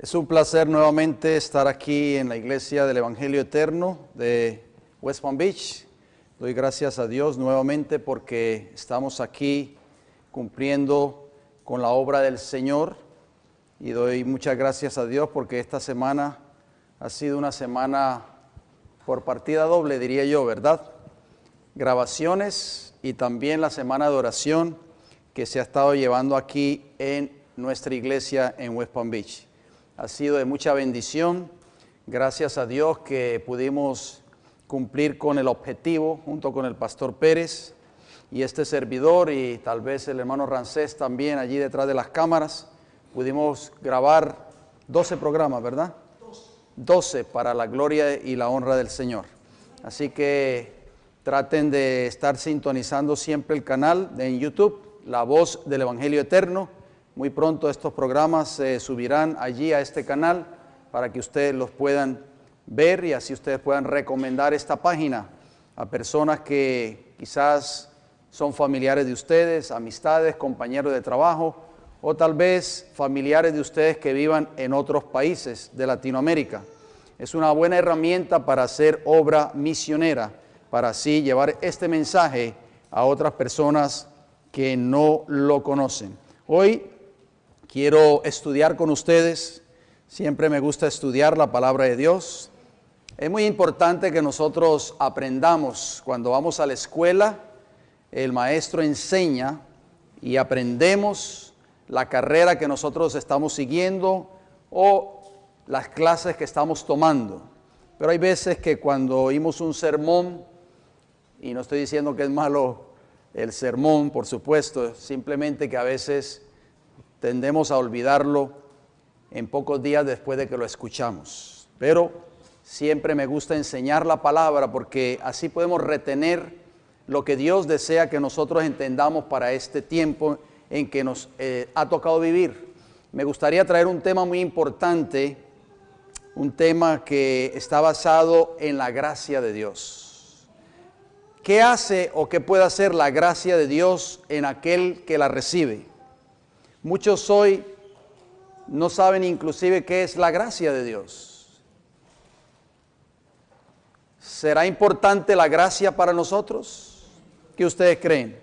Es un placer nuevamente estar aquí en la Iglesia del Evangelio Eterno de West Palm Beach. Doy gracias a Dios nuevamente porque estamos aquí cumpliendo con la obra del Señor y doy muchas gracias a Dios porque esta semana ha sido una semana por partida doble, diría yo, ¿verdad? Grabaciones y también la semana de oración que se ha estado llevando aquí en nuestra iglesia en West Palm Beach. Ha sido de mucha bendición, gracias a Dios que pudimos cumplir con el objetivo junto con el pastor Pérez y este servidor y tal vez el hermano Rancés también allí detrás de las cámaras. Pudimos grabar 12 programas, ¿verdad? 12 para la gloria y la honra del Señor. Así que traten de estar sintonizando siempre el canal en YouTube, La Voz del Evangelio Eterno. Muy pronto estos programas se subirán allí a este canal para que ustedes los puedan ver y así ustedes puedan recomendar esta página a personas que quizás son familiares de ustedes, amistades, compañeros de trabajo o tal vez familiares de ustedes que vivan en otros países de Latinoamérica. Es una buena herramienta para hacer obra misionera, para así llevar este mensaje a otras personas que no lo conocen. Hoy quiero estudiar con ustedes, siempre me gusta estudiar la palabra de Dios. Es muy importante que nosotros aprendamos. Cuando vamos a la escuela, el maestro enseña y aprendemos la carrera que nosotros estamos siguiendo o las clases que estamos tomando. Pero hay veces que cuando oímos un sermón, y no estoy diciendo que es malo el sermón, por supuesto, simplemente que a veces tendemos a olvidarlo en pocos días después de que lo escuchamos. Pero siempre me gusta enseñar la palabra porque así podemos retener lo que Dios desea que nosotros entendamos para este tiempo en que nos ha tocado vivir. Me gustaría traer un tema muy importante, un tema que está basado en la gracia de Dios. ¿Qué hace o qué puede hacer la gracia de Dios en aquel que la recibe? Muchos hoy no saben inclusive qué es la gracia de Dios. ¿Será importante la gracia para nosotros? ¿Qué ustedes creen?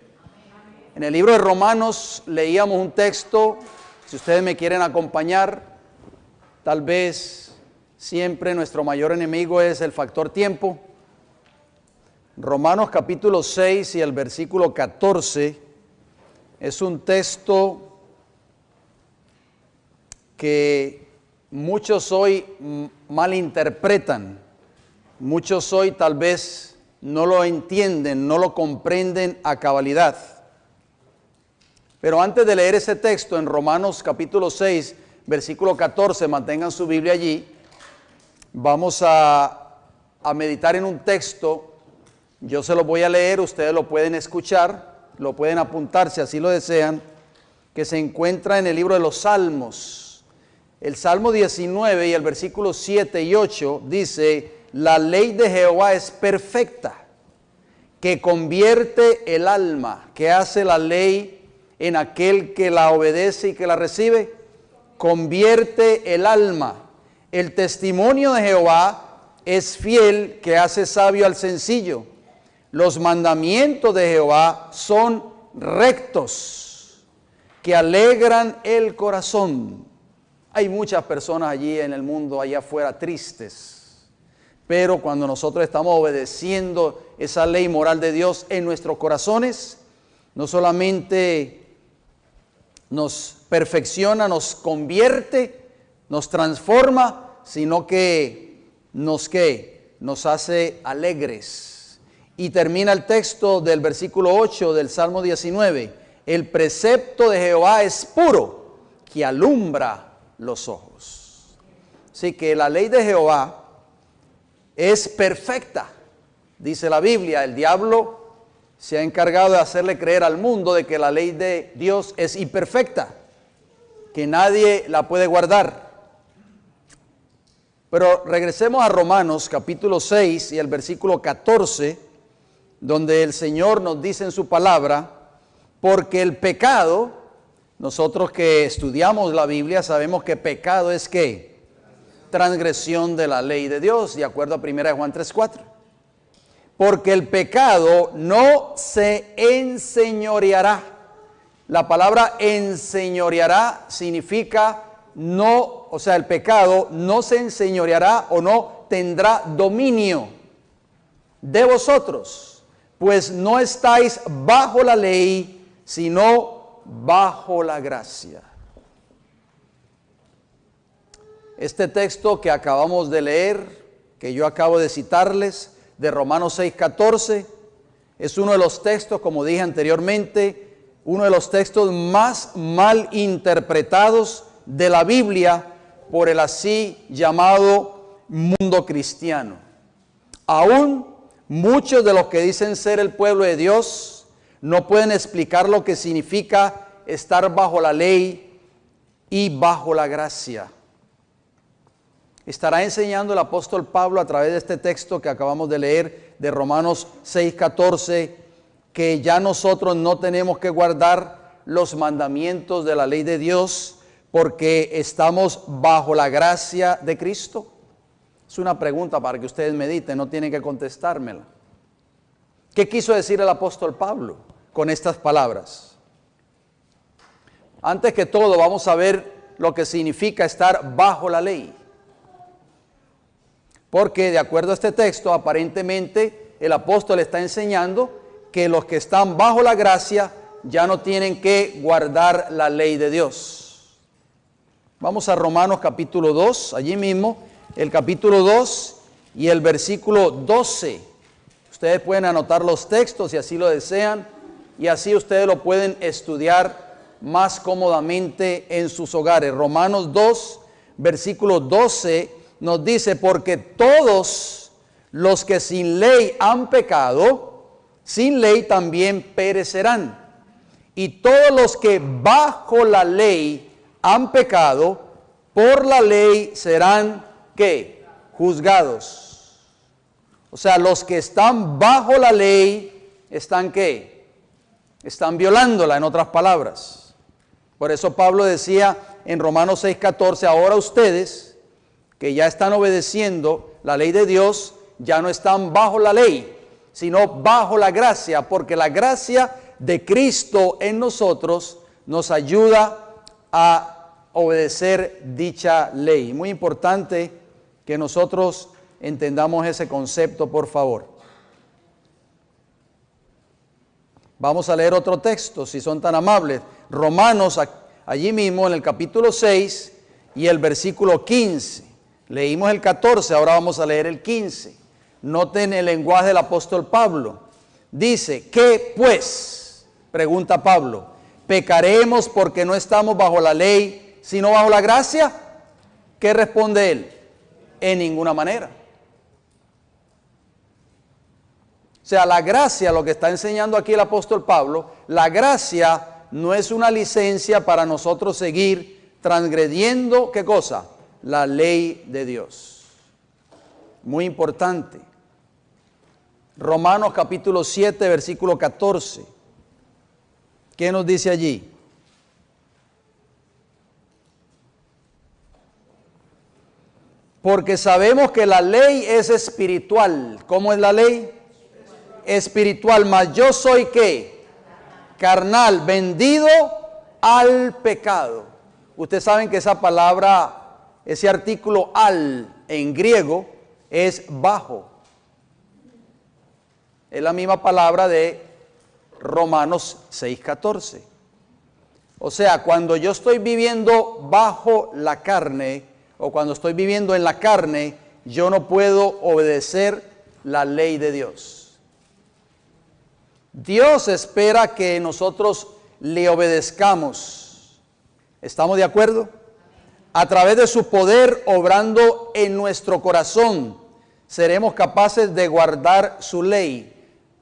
En el libro de Romanos leíamos un texto, si ustedes me quieren acompañar, tal vez siempre nuestro mayor enemigo es el factor tiempo. Romanos capítulo 6 y el versículo 14 es un texto que muchos hoy malinterpretan, muchos hoy tal vez no lo entienden, no lo comprenden a cabalidad. Pero antes de leer ese texto en Romanos capítulo 6, versículo 14, mantengan su Biblia allí, vamos a meditar en un texto. Yo se lo voy a leer, ustedes lo pueden escuchar, lo pueden apuntar si así lo desean, que se encuentra en el libro de los Salmos. El Salmo 19 y el versículo 7 y 8 dice: la ley de Jehová es perfecta, que convierte el alma. ¿Qué hace la ley en aquel que la obedece y que la recibe? Convierte el alma. El testimonio de Jehová es fiel, que hace sabio al sencillo. Los mandamientos de Jehová son rectos, que alegran el corazón. Hay muchas personas allí en el mundo, allá afuera, tristes. Pero cuando nosotros estamos obedeciendo esa ley moral de Dios en nuestros corazones, no solamente nos perfecciona, nos convierte, nos transforma, sino que nos hace alegres. Y termina el texto del versículo 8 del Salmo 19. El precepto de Jehová es puro, que alumbra los ojos. Así que la ley de Jehová es perfecta, dice la Biblia. El diablo se ha encargado de hacerle creer al mundo de que la ley de Dios es imperfecta, que nadie la puede guardar. Pero regresemos a Romanos capítulo 6 y el versículo 14, donde el Señor nos dice en su palabra: porque el pecado Nosotros que estudiamos la Biblia sabemos que pecado es ¿qué? Transgresión de la ley de Dios, de acuerdo a 1 Juan 3:4. Porque el pecado no se enseñoreará. La palabra enseñoreará significa no, o sea, el pecado no se enseñoreará o no tendrá dominio de vosotros, pues no estáis bajo la ley, sino bajo la gracia. Este texto que acabamos de leer, que yo acabo de citarles, de Romanos 6:14, es uno de los textos, como dije anteriormente, uno de los textos más mal interpretados de la Biblia por el así llamado mundo cristiano. Aún muchos de los que dicen ser el pueblo de Dios no pueden explicar lo que significa estar bajo la ley y bajo la gracia. Estará enseñando el apóstol Pablo a través de este texto que acabamos de leer de Romanos 6:14 que ya nosotros no tenemos que guardar los mandamientos de la ley de Dios porque estamos bajo la gracia de Cristo. Es una pregunta para que ustedes mediten, no tienen que contestármela. ¿Qué quiso decir el apóstol Pablo con estas palabras? Antes que todo vamos a ver lo que significa estar bajo la ley. Porque de acuerdo a este texto, aparentemente el apóstol está enseñando que los que están bajo la gracia ya no tienen que guardar la ley de Dios. Vamos a Romanos capítulo 2, allí mismo, el capítulo 2 y el versículo 12. Ustedes pueden anotar los textos si así lo desean y así ustedes lo pueden estudiar más cómodamente en sus hogares. Romanos 2, versículo 12 nos dice, porque todos los que sin ley han pecado, sin ley también perecerán. Y todos los que bajo la ley han pecado, por la ley serán, ¿qué? Juzgados. O sea, los que están bajo la ley, ¿están qué? Están violándola, en otras palabras. Por eso Pablo decía en Romanos 6:14, ahora ustedes que ya están obedeciendo la ley de Dios, ya no están bajo la ley, sino bajo la gracia, porque la gracia de Cristo en nosotros nos ayuda a obedecer dicha ley. Muy importante que nosotros entendamos ese concepto, por favor. Vamos a leer otro texto, si son tan amables. Romanos, allí mismo en el capítulo 6 y el versículo 15. Leímos el 14, ahora vamos a leer el 15. Noten el lenguaje del apóstol Pablo. Dice, ¿qué pues? Pregunta Pablo. ¿Pecaremos porque no estamos bajo la ley, sino bajo la gracia? ¿Qué responde él? En ninguna manera. O sea, la gracia, lo que está enseñando aquí el apóstol Pablo, la gracia no es una licencia para nosotros seguir transgrediendo, ¿qué cosa? La ley de Dios. Muy importante. Romanos capítulo 7, versículo 14. ¿Qué nos dice allí? Porque sabemos que la ley es espiritual. ¿Cómo es la ley? Espiritual, mas yo soy ¿qué? Carnal, vendido al pecado. Ustedes saben que esa palabra, ese artículo al en griego es bajo. Es la misma palabra de Romanos 6:14. O sea, cuando yo estoy viviendo bajo la carne o cuando estoy viviendo en la carne, yo no puedo obedecer la ley de Dios. Dios espera que nosotros le obedezcamos. ¿Estamos de acuerdo? A través de su poder obrando en nuestro corazón, seremos capaces de guardar su ley.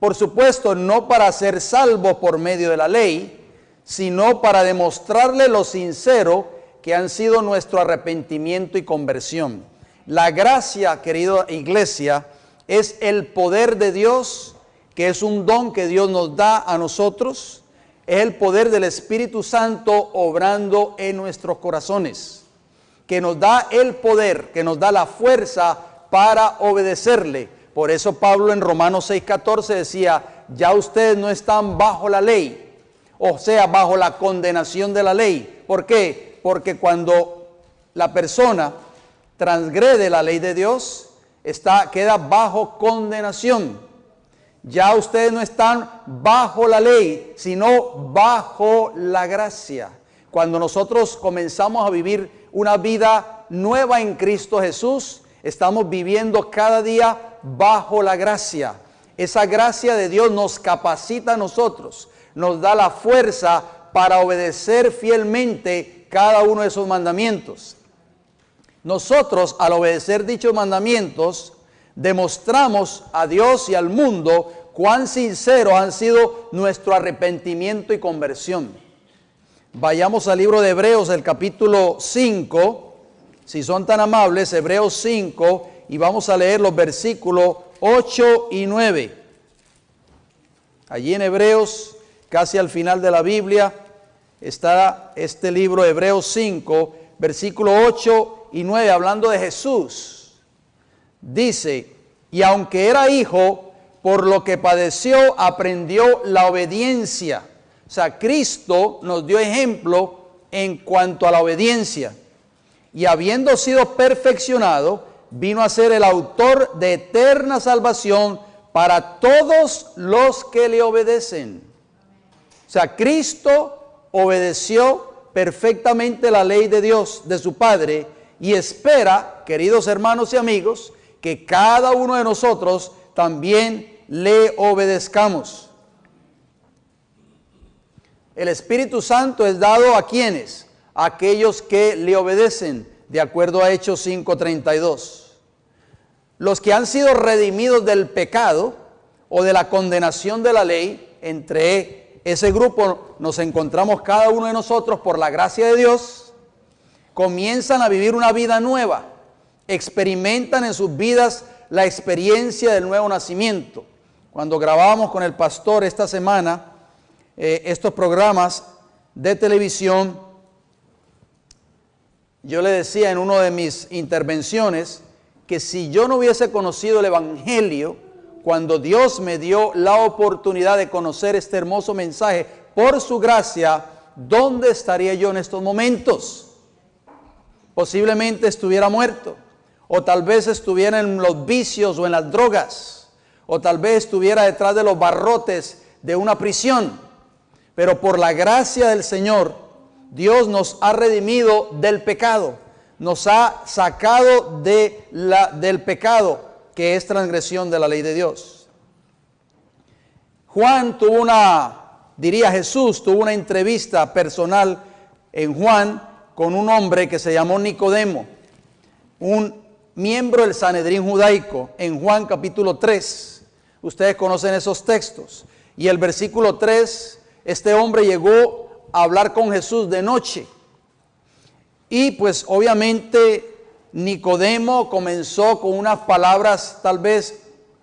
Por supuesto, no para ser salvos por medio de la ley, sino para demostrarle lo sincero que han sido nuestro arrepentimiento y conversión. La gracia, querida iglesia, es el poder de Dios, que es un don que Dios nos da a nosotros, es el poder del Espíritu Santo obrando en nuestros corazones, que nos da el poder, que nos da la fuerza para obedecerle. Por eso Pablo en Romanos 6:14 decía, ya ustedes no están bajo la ley, o sea, bajo la condenación de la ley. ¿Por qué? Porque cuando la persona transgrede la ley de Dios, queda bajo condenación. Ya ustedes no están bajo la ley, sino bajo la gracia. Cuando nosotros comenzamos a vivir una vida nueva en Cristo Jesús, estamos viviendo cada día bajo la gracia. Esa gracia de Dios nos capacita a nosotros, nos da la fuerza para obedecer fielmente cada uno de esos mandamientos. Nosotros, al obedecer dichos mandamientos, demostramos a Dios y al mundo cuán sinceros han sido nuestro arrepentimiento y conversión. Vayamos al libro de Hebreos, el capítulo 5, si son tan amables, Hebreos 5, y vamos a leer los versículos 8 y 9. Allí en Hebreos, casi al final de la Biblia, está este libro, Hebreos 5, versículo 8 y 9, hablando de Jesús. Dice, y aunque era hijo, por lo que padeció, aprendió la obediencia. O sea, Cristo nos dio ejemplo en cuanto a la obediencia. Y habiendo sido perfeccionado, vino a ser el autor de eterna salvación para todos los que le obedecen. O sea, Cristo obedeció perfectamente la ley de Dios, de su Padre, y espera, queridos hermanos y amigos, que cada uno de nosotros también le obedezcamos. El Espíritu Santo es dado ¿a quiénes? A aquellos que le obedecen, de acuerdo a Hechos 5:32. Los que han sido redimidos del pecado o de la condenación de la ley, entre ese grupo nos encontramos cada uno de nosotros por la gracia de Dios, comienzan a vivir una vida nueva, experimentan en sus vidas la experiencia del nuevo nacimiento. Cuando grabábamos con el pastor esta semana estos programas de televisión, yo le decía en una de mis intervenciones que si yo no hubiese conocido el Evangelio, cuando Dios me dio la oportunidad de conocer este hermoso mensaje, por su gracia, ¿dónde estaría yo en estos momentos? Posiblemente estuviera muerto, o tal vez estuviera en los vicios o en las drogas, o tal vez estuviera detrás de los barrotes de una prisión. Pero por la gracia del Señor, Dios nos ha redimido del pecado, nos ha sacado del pecado, que es transgresión de la ley de Dios. Jesús tuvo una entrevista personal en Juan con un hombre que se llamó Nicodemo, un miembro del Sanedrín judaico, en Juan capítulo 3. Ustedes conocen esos textos. Y el versículo 3, este hombre llegó a hablar con Jesús de noche. Y pues obviamente Nicodemo comenzó con unas palabras tal vez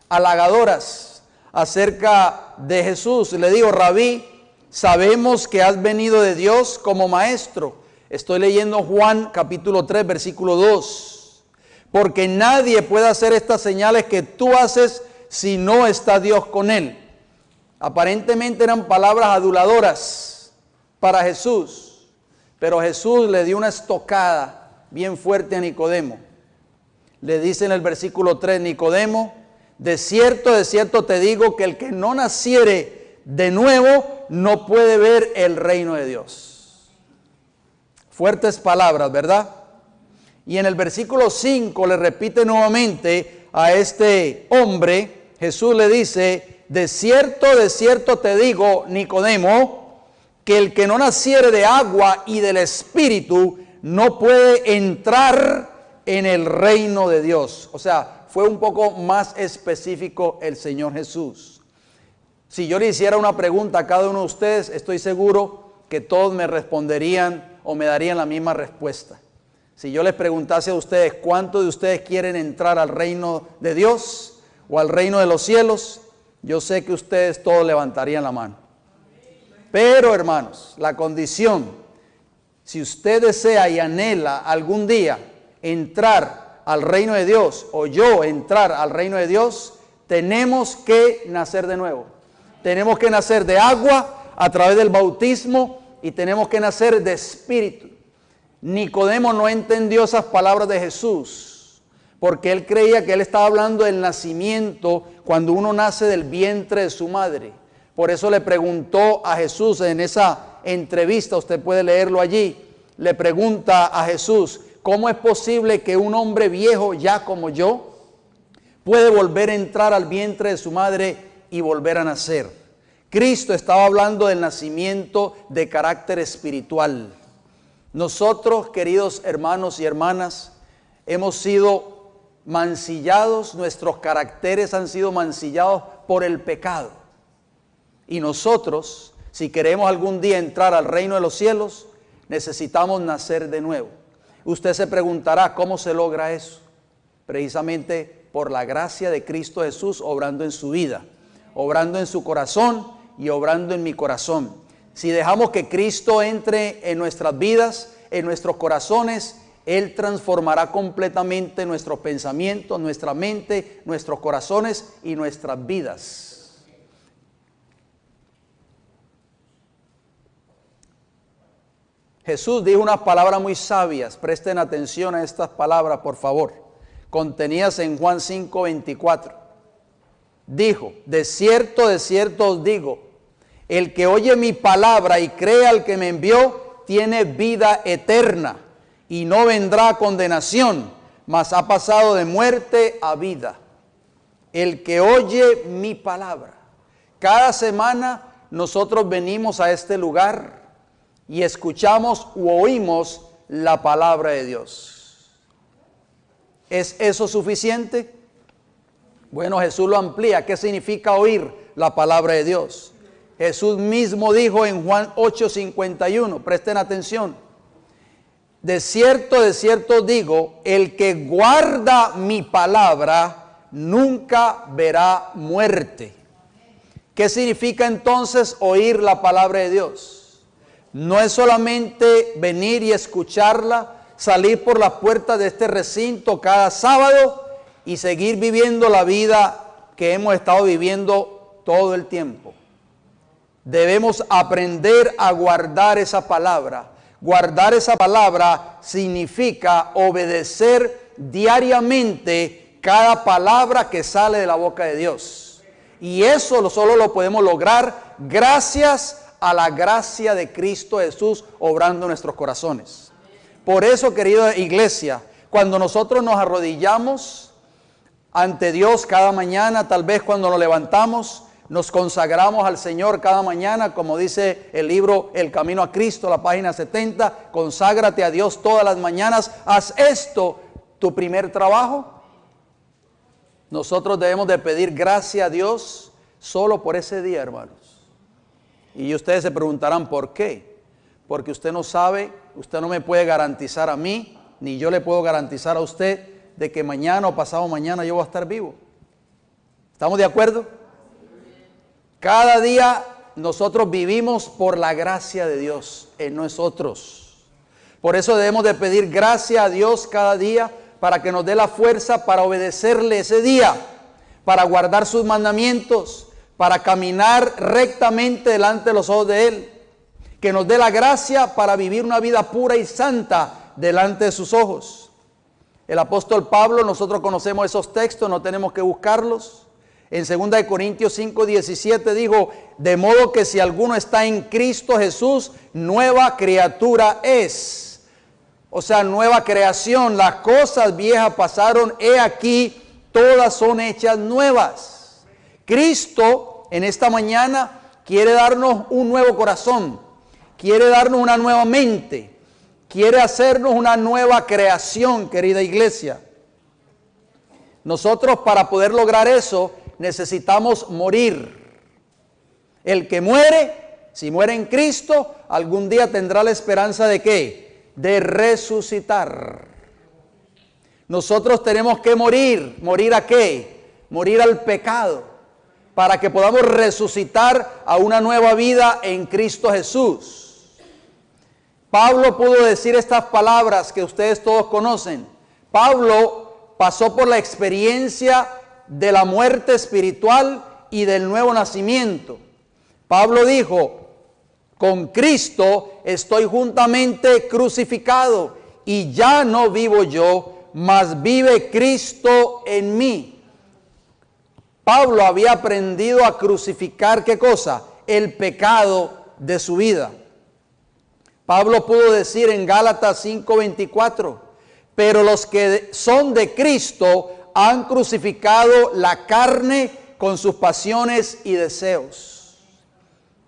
halagadoras acerca de Jesús. Le digo, Rabí, sabemos que has venido de Dios como maestro. Estoy leyendo Juan capítulo 3, versículo 2. Porque nadie puede hacer estas señales que tú haces si no está Dios con él. Aparentemente eran palabras aduladoras para Jesús, pero Jesús le dio una estocada bien fuerte a Nicodemo. Le dice en el versículo 3, Nicodemo, de cierto te digo que el que no naciere de nuevo no puede ver el reino de Dios. Fuertes palabras, ¿verdad? Y en el versículo 5 le repite nuevamente a este hombre, Jesús le dice, de cierto te digo, Nicodemo, que el que no naciere de agua y del Espíritu no puede entrar en el reino de Dios. O sea, fue un poco más específico el Señor Jesús. Si yo le hiciera una pregunta a cada uno de ustedes, estoy seguro que todos me responderían o me darían la misma respuesta. Si yo les preguntase a ustedes, ¿cuántos de ustedes quieren entrar al reino de Dios o al reino de los cielos? Yo sé que ustedes todos levantarían la mano. Pero, hermanos, la condición, si usted desea y anhela algún día entrar al reino de Dios, o yo entrar al reino de Dios, tenemos que nacer de nuevo. Tenemos que nacer de agua a través del bautismo y tenemos que nacer de espíritu. Nicodemo no entendió esas palabras de Jesús, porque él creía que él estaba hablando del nacimiento cuando uno nace del vientre de su madre. Por eso le preguntó a Jesús en esa entrevista, usted puede leerlo allí, le pregunta a Jesús, ¿cómo es posible que un hombre viejo ya como yo puede volver a entrar al vientre de su madre y volver a nacer? Cristo estaba hablando del nacimiento de carácter espiritual. Nosotros, queridos hermanos y hermanas, hemos sido mancillados, nuestros caracteres han sido mancillados por el pecado. Y nosotros, si queremos algún día entrar al reino de los cielos, necesitamos nacer de nuevo. Usted se preguntará, ¿cómo se logra eso? Precisamente por la gracia de Cristo Jesús obrando en su vida, obrando en su corazón y obrando en mi corazón. Si dejamos que Cristo entre en nuestras vidas, en nuestros corazones, Él transformará completamente nuestros pensamientos, nuestra mente, nuestros corazones y nuestras vidas. Jesús dijo unas palabras muy sabias, presten atención a estas palabras por favor, contenidas en Juan 5:24. Dijo, de cierto os digo, el que oye mi palabra y cree al que me envió, tiene vida eterna y no vendrá a condenación, mas ha pasado de muerte a vida. El que oye mi palabra. Cada semana nosotros venimos a este lugar y escuchamos u oímos la palabra de Dios. ¿Es eso suficiente? Bueno, Jesús lo amplía. ¿Qué significa oír la palabra de Dios? Jesús mismo dijo en Juan 8:51, presten atención. De cierto os digo, el que guarda mi palabra nunca verá muerte. ¿Qué significa entonces oír la palabra de Dios? No es solamente venir y escucharla, salir por las puertas de este recinto cada sábado y seguir viviendo la vida que hemos estado viviendo todo el tiempo. Debemos aprender a guardar esa palabra. Guardar esa palabra significa obedecer diariamente cada palabra que sale de la boca de Dios. Y eso solo lo podemos lograr gracias a la gracia de Cristo Jesús obrando en nuestros corazones. Por eso, querida iglesia, cuando nosotros nos arrodillamos ante Dios cada mañana, tal vez cuando nos levantamos, nos consagramos al Señor cada mañana, como dice el libro El Camino a Cristo, la página 70, conságrate a Dios todas las mañanas, haz esto tu primer trabajo. Nosotros debemos de pedir gracia a Dios solo por ese día, hermanos. Y ustedes se preguntarán, ¿por qué? Porque usted no sabe, usted no me puede garantizar a mí, ni yo le puedo garantizar a usted de que mañana o pasado mañana yo voy a estar vivo. ¿Estamos de acuerdo? Cada día nosotros vivimos por la gracia de Dios en nosotros. Por eso debemos de pedir gracia a Dios cada día para que nos dé la fuerza para obedecerle ese día, para guardar sus mandamientos, para caminar rectamente delante de los ojos de Él. Que nos dé la gracia para vivir una vida pura y santa delante de sus ojos. El apóstol Pablo, nosotros conocemos esos textos, no tenemos que buscarlos. En 2 Corintios 5:17 dijo, de modo que si alguno está en Cristo Jesús, nueva criatura es. O sea, nueva creación. Las cosas viejas pasaron, he aquí, todas son hechas nuevas. Cristo en esta mañana quiere darnos un nuevo corazón, quiere darnos una nueva mente, quiere hacernos una nueva creación, querida iglesia. Nosotros para poder lograr eso necesitamos morir. El que muere, si muere en Cristo, algún día tendrá la esperanza de ¿qué? De resucitar. Nosotros tenemos que morir. ¿Morir a qué? Morir al pecado. para que podamos resucitar a una nueva vida en Cristo Jesús. Pablo pudo decir estas palabras que ustedes todos conocen. Pablo pasó por la experiencia de la muerte espiritual y del nuevo nacimiento. Pablo dijo: con Cristo estoy juntamente crucificado, y ya no vivo yo, mas vive Cristo en mí. Pablo había aprendido a crucificar, ¿qué cosa? El pecado de su vida. Pablo pudo decir en Gálatas 5:24, pero los que son de Cristo han crucificado la carne con sus pasiones y deseos.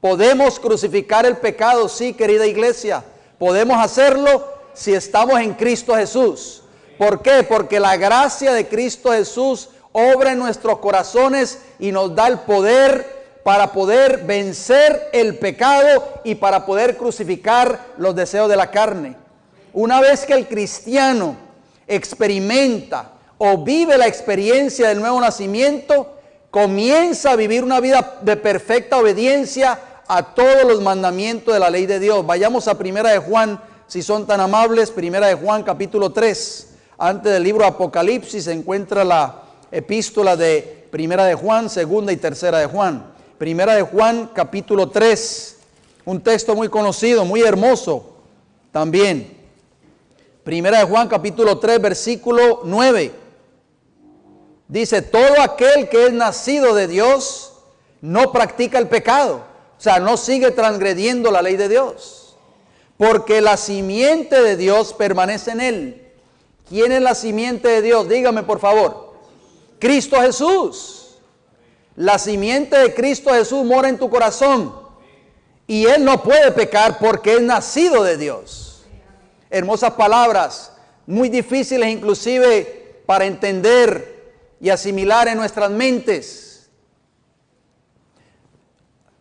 ¿Podemos crucificar el pecado? Sí, querida iglesia. Podemos hacerlo si estamos en Cristo Jesús. ¿Por qué? Porque la gracia de Cristo Jesús obra en nuestros corazones y nos da el poder para poder vencer el pecado y para poder crucificar los deseos de la carne. Una vez que el cristiano experimenta o vive la experiencia del nuevo nacimiento, comienza a vivir una vida de perfecta obediencia a todos los mandamientos de la ley de Dios. Vayamos a Primera de Juan, si son tan amables. Primera de Juan capítulo 3. Antes del libro Apocalipsis se encuentra la epístola de Primera de Juan, Segunda y Tercera de Juan. Primera de Juan capítulo 3, un texto muy conocido, muy hermoso también. Primera de Juan capítulo 3, versículo 9. Dice: todo aquel que es nacido de Dios no practica el pecado. O sea, no sigue transgrediendo la ley de Dios, porque la simiente de Dios permanece en él. ¿Quién es la simiente de Dios? Dígame por favor. Cristo Jesús. La simiente de Cristo Jesús mora en tu corazón, y él no puede pecar porque es nacido de Dios. Hermosas palabras, muy difíciles inclusive para entender y asimilar en nuestras mentes.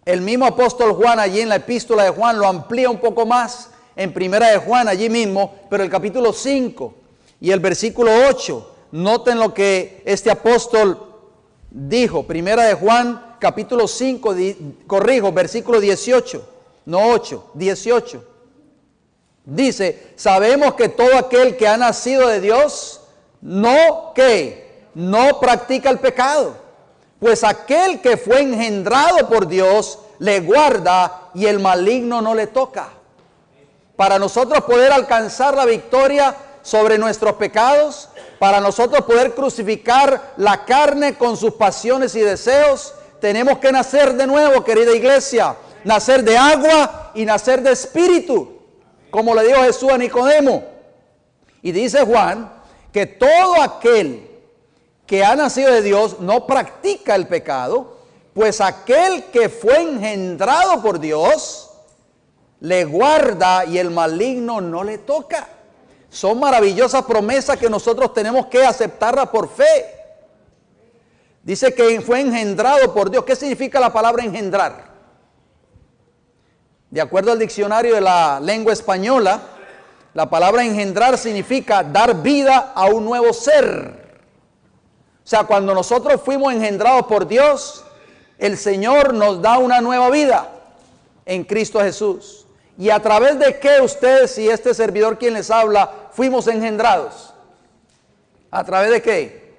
El mismo apóstol Juan, allí en la epístola de Juan, lo amplía un poco más en Primera de Juan, allí mismo, pero el capítulo 5 y el versículo 8. Noten lo que este apóstol dijo. Primera de Juan, capítulo 5, versículo 18, no 8, 18. Dice: sabemos que todo aquel que ha nacido de Dios, no practica el pecado, pues aquel que fue engendrado por Dios le guarda y el maligno no le toca. Para nosotros poder alcanzar la victoria sobre nuestros pecados, para nosotros poder crucificar la carne con sus pasiones y deseos, tenemos que nacer de nuevo, querida iglesia. Nacer de agua y nacer de espíritu, como le dijo Jesús a Nicodemo. Y dice Juan que todo aquel que ha nacido de Dios no practica el pecado, pues aquel que fue engendrado por Dios le guarda y el maligno no le toca. Son maravillosas promesas que nosotros tenemos que aceptarlas por fe. Dice que fue engendrado por Dios. ¿Qué significa la palabra engendrar? De acuerdo al diccionario de la lengua española, la palabra engendrar significa dar vida a un nuevo ser. O sea, cuando nosotros fuimos engendrados por Dios, el Señor nos da una nueva vida en Cristo Jesús. ¿Y a través de qué ustedes y este servidor quien les habla fuimos engendrados? ¿A través de qué?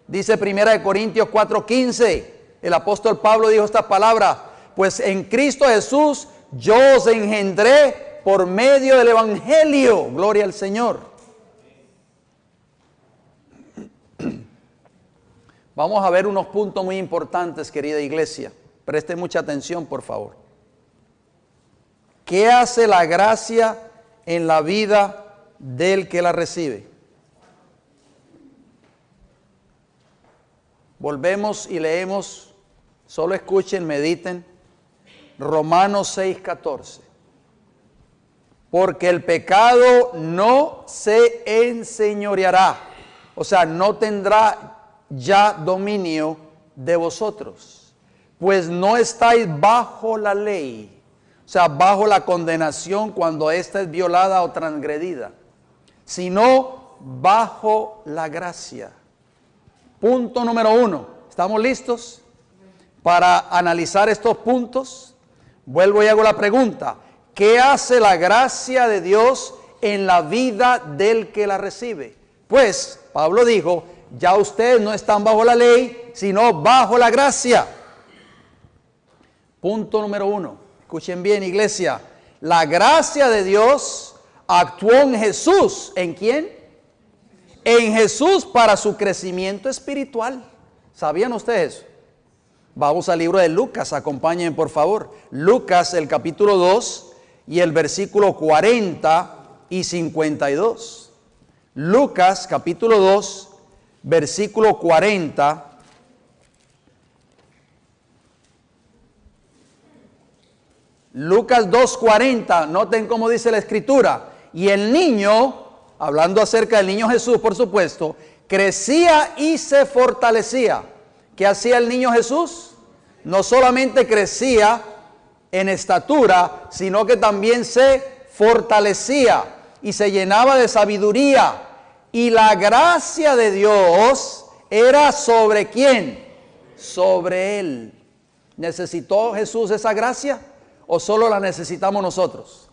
Dice 1 Corintios 4:15, el apóstol Pablo dijo esta palabra: pues en Cristo Jesús yo os engendré por medio del Evangelio. Gloria al Señor. Vamos a ver unos puntos muy importantes, querida iglesia. Preste mucha atención, por favor. ¿Qué hace la gracia en la vida del que la recibe? Volvemos y leemos, solo escuchen, mediten, Romanos 6:14. Porque el pecado no se enseñoreará, o sea, no tendrá ya dominio de vosotros, pues no estáis bajo la ley. O sea, bajo la condenación cuando ésta es violada o transgredida, sino bajo la gracia. Punto número 1. ¿Estamos listos? para analizar estos puntos, vuelvo y hago la pregunta: ¿qué hace la gracia de Dios en la vida del que la recibe? Pues Pablo dijo: ya ustedes no están bajo la ley, sino bajo la gracia. Punto número 1. Escuchen bien, iglesia. La gracia de Dios actuó en Jesús. ¿En quién? En Jesús, para su crecimiento espiritual. ¿Sabían ustedes eso? Vamos al libro de Lucas, acompáñenme por favor. Lucas, el capítulo 2 y el versículo 40 y 52. Lucas, capítulo 2, versículo 40. Lucas 2:40, noten cómo dice la escritura. Y el niño, hablando acerca del niño Jesús, por supuesto, crecía y se fortalecía. ¿Qué hacía el niño Jesús? No solamente crecía en estatura, sino que también se fortalecía y se llenaba de sabiduría. Y la gracia de Dios era ¿sobre quién? Sobre él. ¿Necesitó Jesús esa gracia o solo la necesitamos nosotros?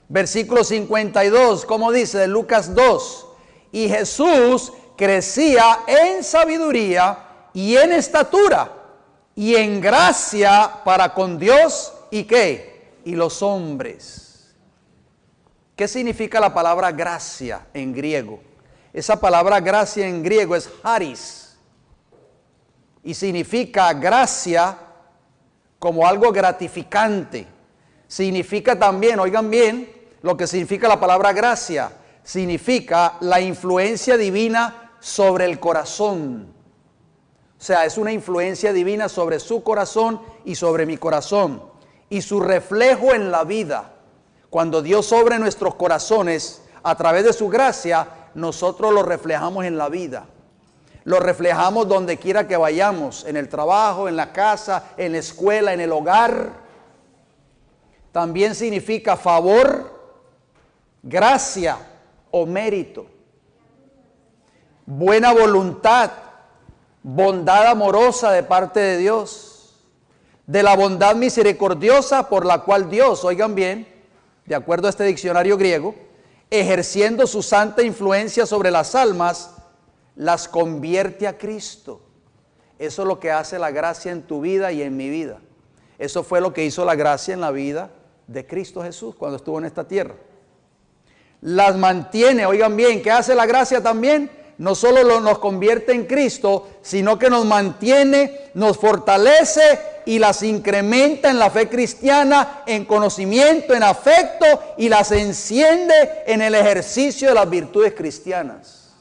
Versículo 52, ¿cómo dice? De Lucas 2. Y Jesús crecía en sabiduría y en estatura y en gracia para con Dios y ¿qué? Y los hombres. ¿Qué significa la palabra gracia en griego? Esa palabra gracia en griego es charis y significa gracia como algo gratificante. Significa también, oigan bien, lo que significa la palabra gracia. Significa la influencia divina sobre el corazón. O sea, es una influencia divina sobre su corazón y sobre mi corazón. Y su reflejo en la vida. Cuando Dios obra en nuestros corazones, a través de su gracia, nosotros lo reflejamos en la vida. Lo reflejamos donde quiera que vayamos, en el trabajo, en la casa, en la escuela, en el hogar. También significa favor, gracia o mérito, buena voluntad, bondad amorosa de parte de Dios, de la bondad misericordiosa por la cual Dios, oigan bien, de acuerdo a este diccionario griego, ejerciendo su santa influencia sobre las almas, las convierte a Cristo. Eso es lo que hace la gracia en tu vida y en mi vida. Eso fue lo que hizo la gracia en la vida de Cristo Jesús cuando estuvo en esta tierra. Las mantiene, oigan bien, ¿qué hace la gracia también? No solo nos convierte en Cristo, sino que nos mantiene, nos fortalece y las incrementa en la fe cristiana, en conocimiento, en afecto, y las enciende en el ejercicio de las virtudes cristianas.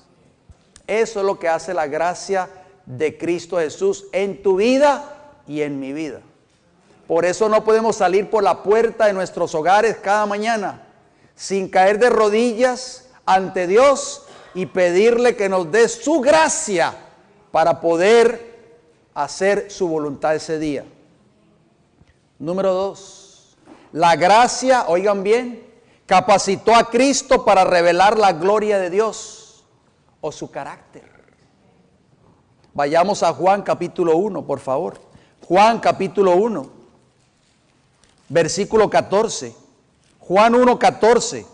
Eso es lo que hace la gracia de Cristo Jesús en tu vida y en mi vida. Por eso no podemos salir por la puerta de nuestros hogares cada mañana sin caer de rodillas ante Dios y pedirle que nos dé su gracia para poder hacer su voluntad ese día. Número 2, la gracia, oigan bien, capacitó a Cristo para revelar la gloria de Dios o su carácter. Vayamos a Juan capítulo 1, por favor. Juan capítulo 1, versículo 14. Juan 1:14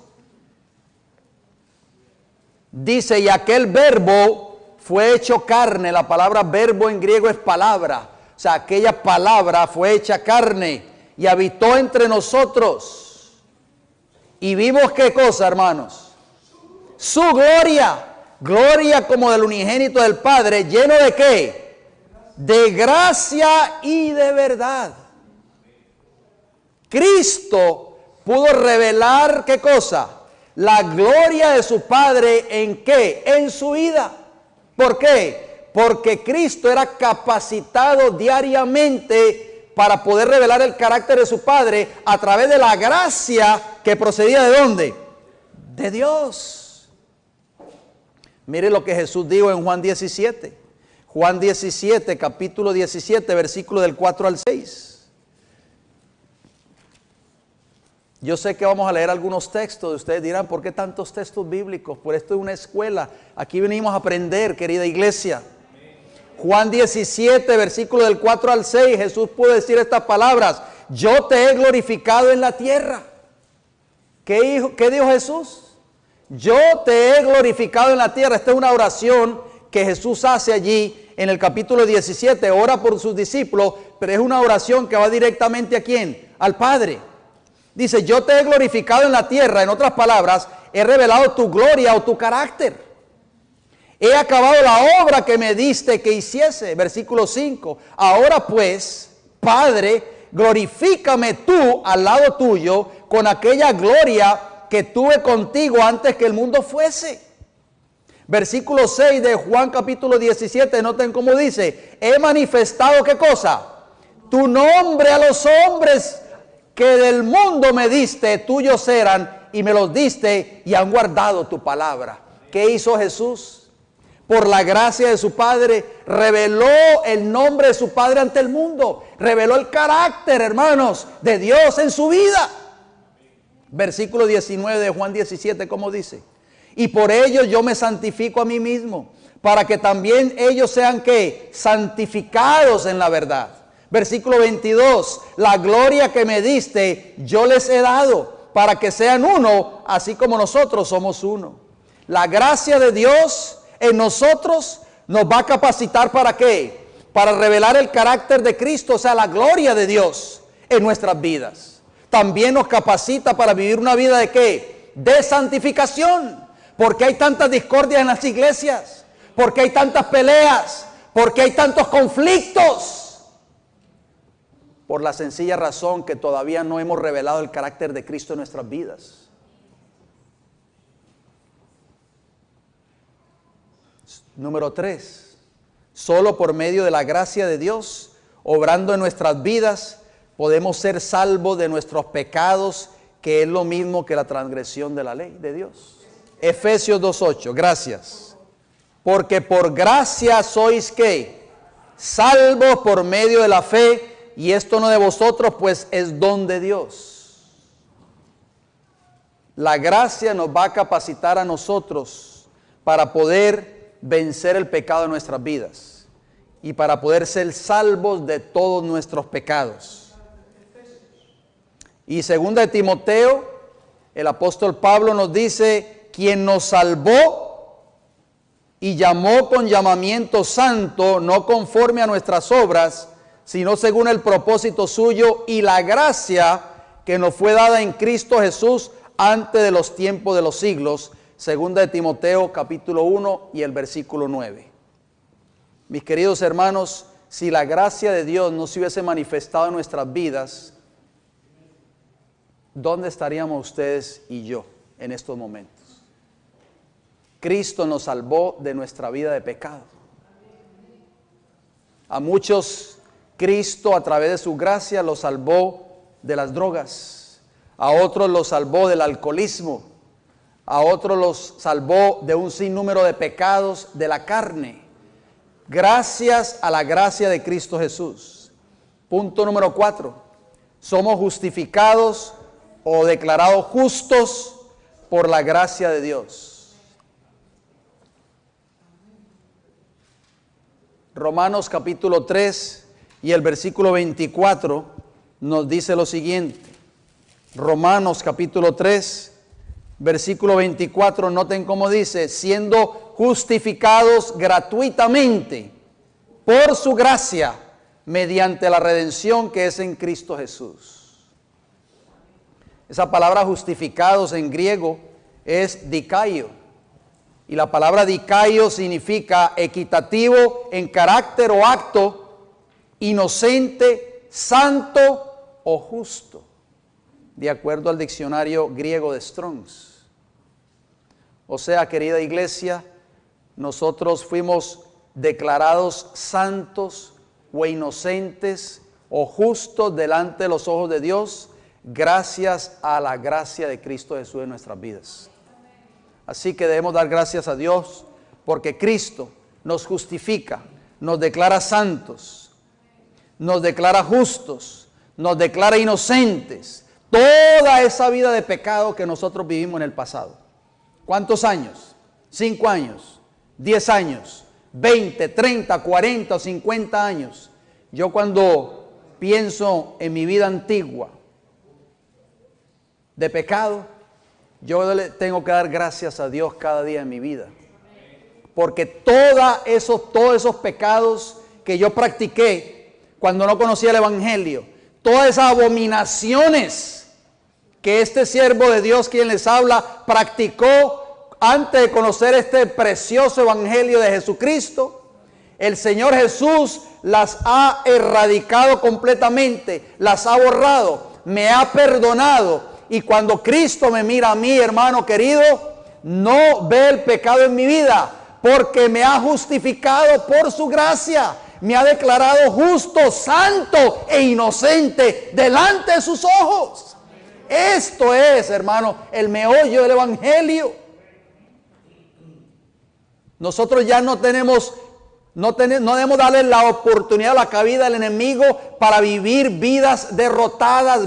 dice: y aquel verbo fue hecho carne. La palabra verbo en griego es palabra. O sea, aquella palabra fue hecha carne y habitó entre nosotros. Y vimos ¿qué cosa, hermanos? Su gloria. Gloria como del unigénito del Padre, lleno de ¿qué? De gracia y de verdad. Cristo pudo revelar ¿qué cosa? La gloria de su Padre ¿en qué? En su vida. ¿Por qué? Porque Cristo era capacitado diariamente para poder revelar el carácter de su Padre a través de la gracia que procedía ¿de dónde? De Dios. Mire lo que Jesús dijo en Juan 17. Juan 17, capítulo 17, versículo del 4 al 6. Yo sé que vamos a leer algunos textos. Ustedes dirán, ¿por qué tantos textos bíblicos? Por esto es una escuela. Aquí venimos a aprender, querida iglesia. Juan 17, versículo del 4 al 6, Jesús pudo decir estas palabras: yo te he glorificado en la tierra. ¿Qué dijo Jesús? Yo te he glorificado en la tierra. Esta es una oración que Jesús hace allí en el capítulo 17, ora por sus discípulos, pero es una oración que va directamente ¿a quién? Al Padre. Dice, yo te he glorificado en la tierra, en otras palabras, he revelado tu gloria o tu carácter. He acabado la obra que me diste que hiciese. Versículo 5. Ahora pues, Padre, glorifícame tú al lado tuyo con aquella gloria que tuve contigo antes que el mundo fuese. Versículo 6 de Juan capítulo 17, noten cómo dice, he manifestado ¿qué cosa? Tu nombre a los hombres que del mundo me diste, tuyos eran y me los diste y han guardado tu palabra. ¿Qué hizo Jesús? Por la gracia de su Padre, reveló el nombre de su Padre ante el mundo. Reveló el carácter, hermanos, de Dios en su vida. Versículo 19 de Juan 17, ¿cómo dice? Y por ello yo me santifico a mí mismo, para que también ellos sean ¿qué? Santificados en la verdad. Versículo 22, la gloria que me diste yo les he dado, para que sean uno, así como nosotros somos uno. La gracia de Dios en nosotros nos va a capacitar ¿para qué? Para revelar el carácter de Cristo, o sea, la gloria de Dios en nuestras vidas. También nos capacita para vivir una vida de ¿qué? De santificación. ¿Por qué hay tantas discordias en las iglesias? ¿Por qué hay tantas peleas? ¿Por qué hay tantos conflictos? Por la sencilla razón que todavía no hemos revelado el carácter de Cristo en nuestras vidas. Número 3. Solo por medio de la gracia de Dios, obrando en nuestras vidas, podemos ser salvos de nuestros pecados, que es lo mismo que la transgresión de la ley de Dios. Efesios 2:8, gracias. Porque por gracia sois ¿qué? Salvos por medio de la fe, y esto no de vosotros, pues es don de Dios. La gracia nos va a capacitar a nosotros para poder vencer el pecado en nuestras vidas y para poder ser salvos de todos nuestros pecados. Y segunda de Timoteo, el apóstol Pablo nos dice, quien nos salvó y llamó con llamamiento santo, no conforme a nuestras obras, sino según el propósito suyo y la gracia que nos fue dada en Cristo Jesús antes de los tiempos de los siglos. Segunda de Timoteo capítulo 1 y el versículo 9. Mis queridos hermanos, si la gracia de Dios no se hubiese manifestado en nuestras vidas, ¿dónde estaríamos ustedes y yo en estos momentos? Cristo nos salvó de nuestra vida de pecado. A muchos Cristo a través de su gracia los salvó de las drogas. A otros los salvó del alcoholismo. A otros los salvó de un sinnúmero de pecados de la carne. Gracias a la gracia de Cristo Jesús. Punto número 4. Somos justificados o declarados justos por la gracia de Dios. Romanos capítulo 3 y el versículo 24 nos dice lo siguiente. Romanos capítulo 3, versículo 24, noten cómo dice, siendo justificados gratuitamente por su gracia mediante la redención que es en Cristo Jesús. Esa palabra justificados en griego es dikaio. Y la palabra dikaio significa equitativo en carácter o acto, inocente, santo o justo, de acuerdo al diccionario griego de Strong's. O sea, querida iglesia, nosotros fuimos declarados santos o inocentes o justos delante de los ojos de Dios gracias a la gracia de Cristo Jesús en nuestras vidas. Así que debemos dar gracias a Dios porque Cristo nos justifica, nos declara santos, nos declara justos, nos declara inocentes. Toda esa vida de pecado que nosotros vivimos en el pasado. ¿Cuántos años? 5 años, 10 años, 20, 30, 40 o 50 años. Yo cuando pienso en mi vida antigua de pecado, yo le tengo que dar gracias a Dios cada día en mi vida. Porque todos esos pecados que yo practiqué cuando no conocía el Evangelio, todas esas abominaciones que este siervo de Dios, quien les habla, practicó antes de conocer este precioso Evangelio de Jesucristo, el Señor Jesús las ha erradicado completamente, las ha borrado, me ha perdonado. Y cuando Cristo me mira a mí, hermano querido, no ve el pecado en mi vida, porque me ha justificado por su gracia, me ha declarado justo, santo e inocente delante de sus ojos. Esto es, hermano, el meollo del Evangelio. Nosotros ya no debemos darle la oportunidad, la cabida al enemigo para vivir vidas derrotadas.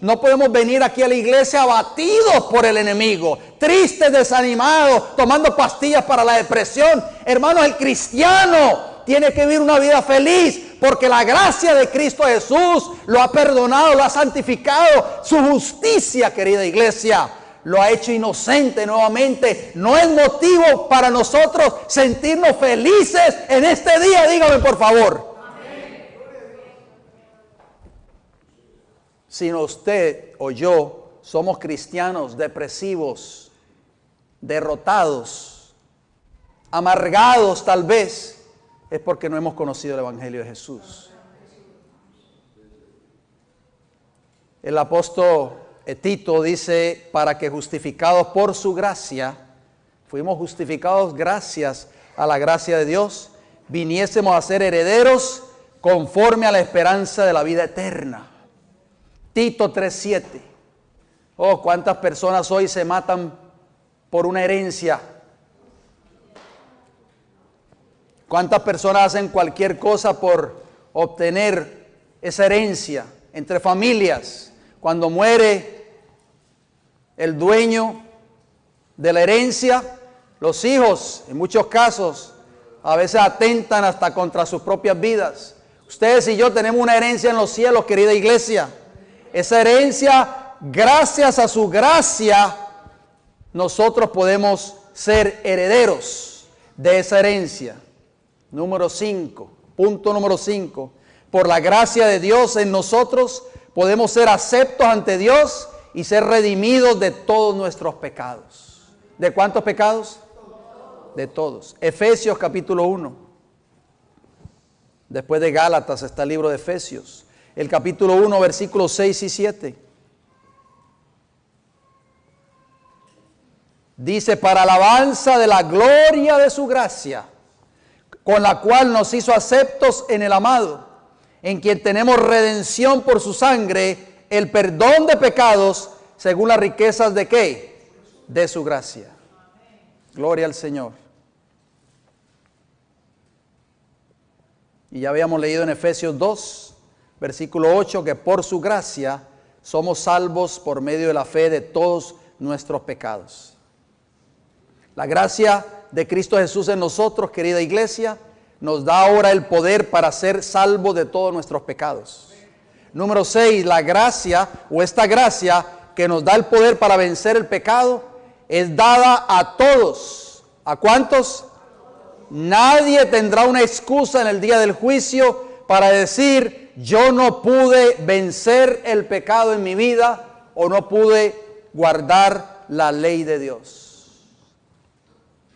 No podemos venir aquí a la iglesia abatidos por el enemigo, tristes, desanimados, tomando pastillas para la depresión. Hermanos, el cristiano tiene que vivir una vida feliz porque la gracia de Cristo Jesús lo ha perdonado, lo ha santificado. Su justicia, querida iglesia, lo ha hecho inocente nuevamente. No es motivo para nosotros sentirnos felices en este día. Dígame por favor. Amén. Si usted o yo somos cristianos depresivos, derrotados, amargados tal vez, es porque no hemos conocido el Evangelio de Jesús. El apóstol Tito dice, para que justificados por su gracia, fuimos justificados gracias a la gracia de Dios, viniésemos a ser herederos conforme a la esperanza de la vida eterna. Tito 3:7. Oh, cuántas personas hoy se matan por una herencia. Cuántas personas hacen cualquier cosa por obtener esa herencia entre familias. Cuando muere el dueño de la herencia, los hijos, en muchos casos, a veces atentan hasta contra sus propias vidas. Ustedes y yo tenemos una herencia en los cielos, querida iglesia. Esa herencia, gracias a su gracia, nosotros podemos ser herederos de esa herencia. Punto número 5. Por la gracia de Dios en nosotros, podemos ser aceptos ante Dios y ser redimidos de todos nuestros pecados. ¿De cuántos pecados? De todos. Efesios capítulo 1. Después de Gálatas está el libro de Efesios. El capítulo 1, versículos 6 y 7. Dice, para alabanza de la gloria de su gracia, con la cual nos hizo aceptos en el amado, en quien tenemos redención por su sangre, el perdón de pecados, según las riquezas de ¿qué? De su gracia. Gloria al Señor. Y ya habíamos leído en Efesios 2, versículo 8, que por su gracia somos salvos por medio de la fe de todos nuestros pecados. La gracia de Cristo Jesús en nosotros, querida iglesia, nos da ahora el poder para ser salvos de todos nuestros pecados. Número 6, la gracia o esta gracia que nos da el poder para vencer el pecado es dada a todos. ¿A cuántos? Nadie tendrá una excusa en el día del juicio para decir, yo no pude vencer el pecado en mi vida o no pude guardar la ley de Dios.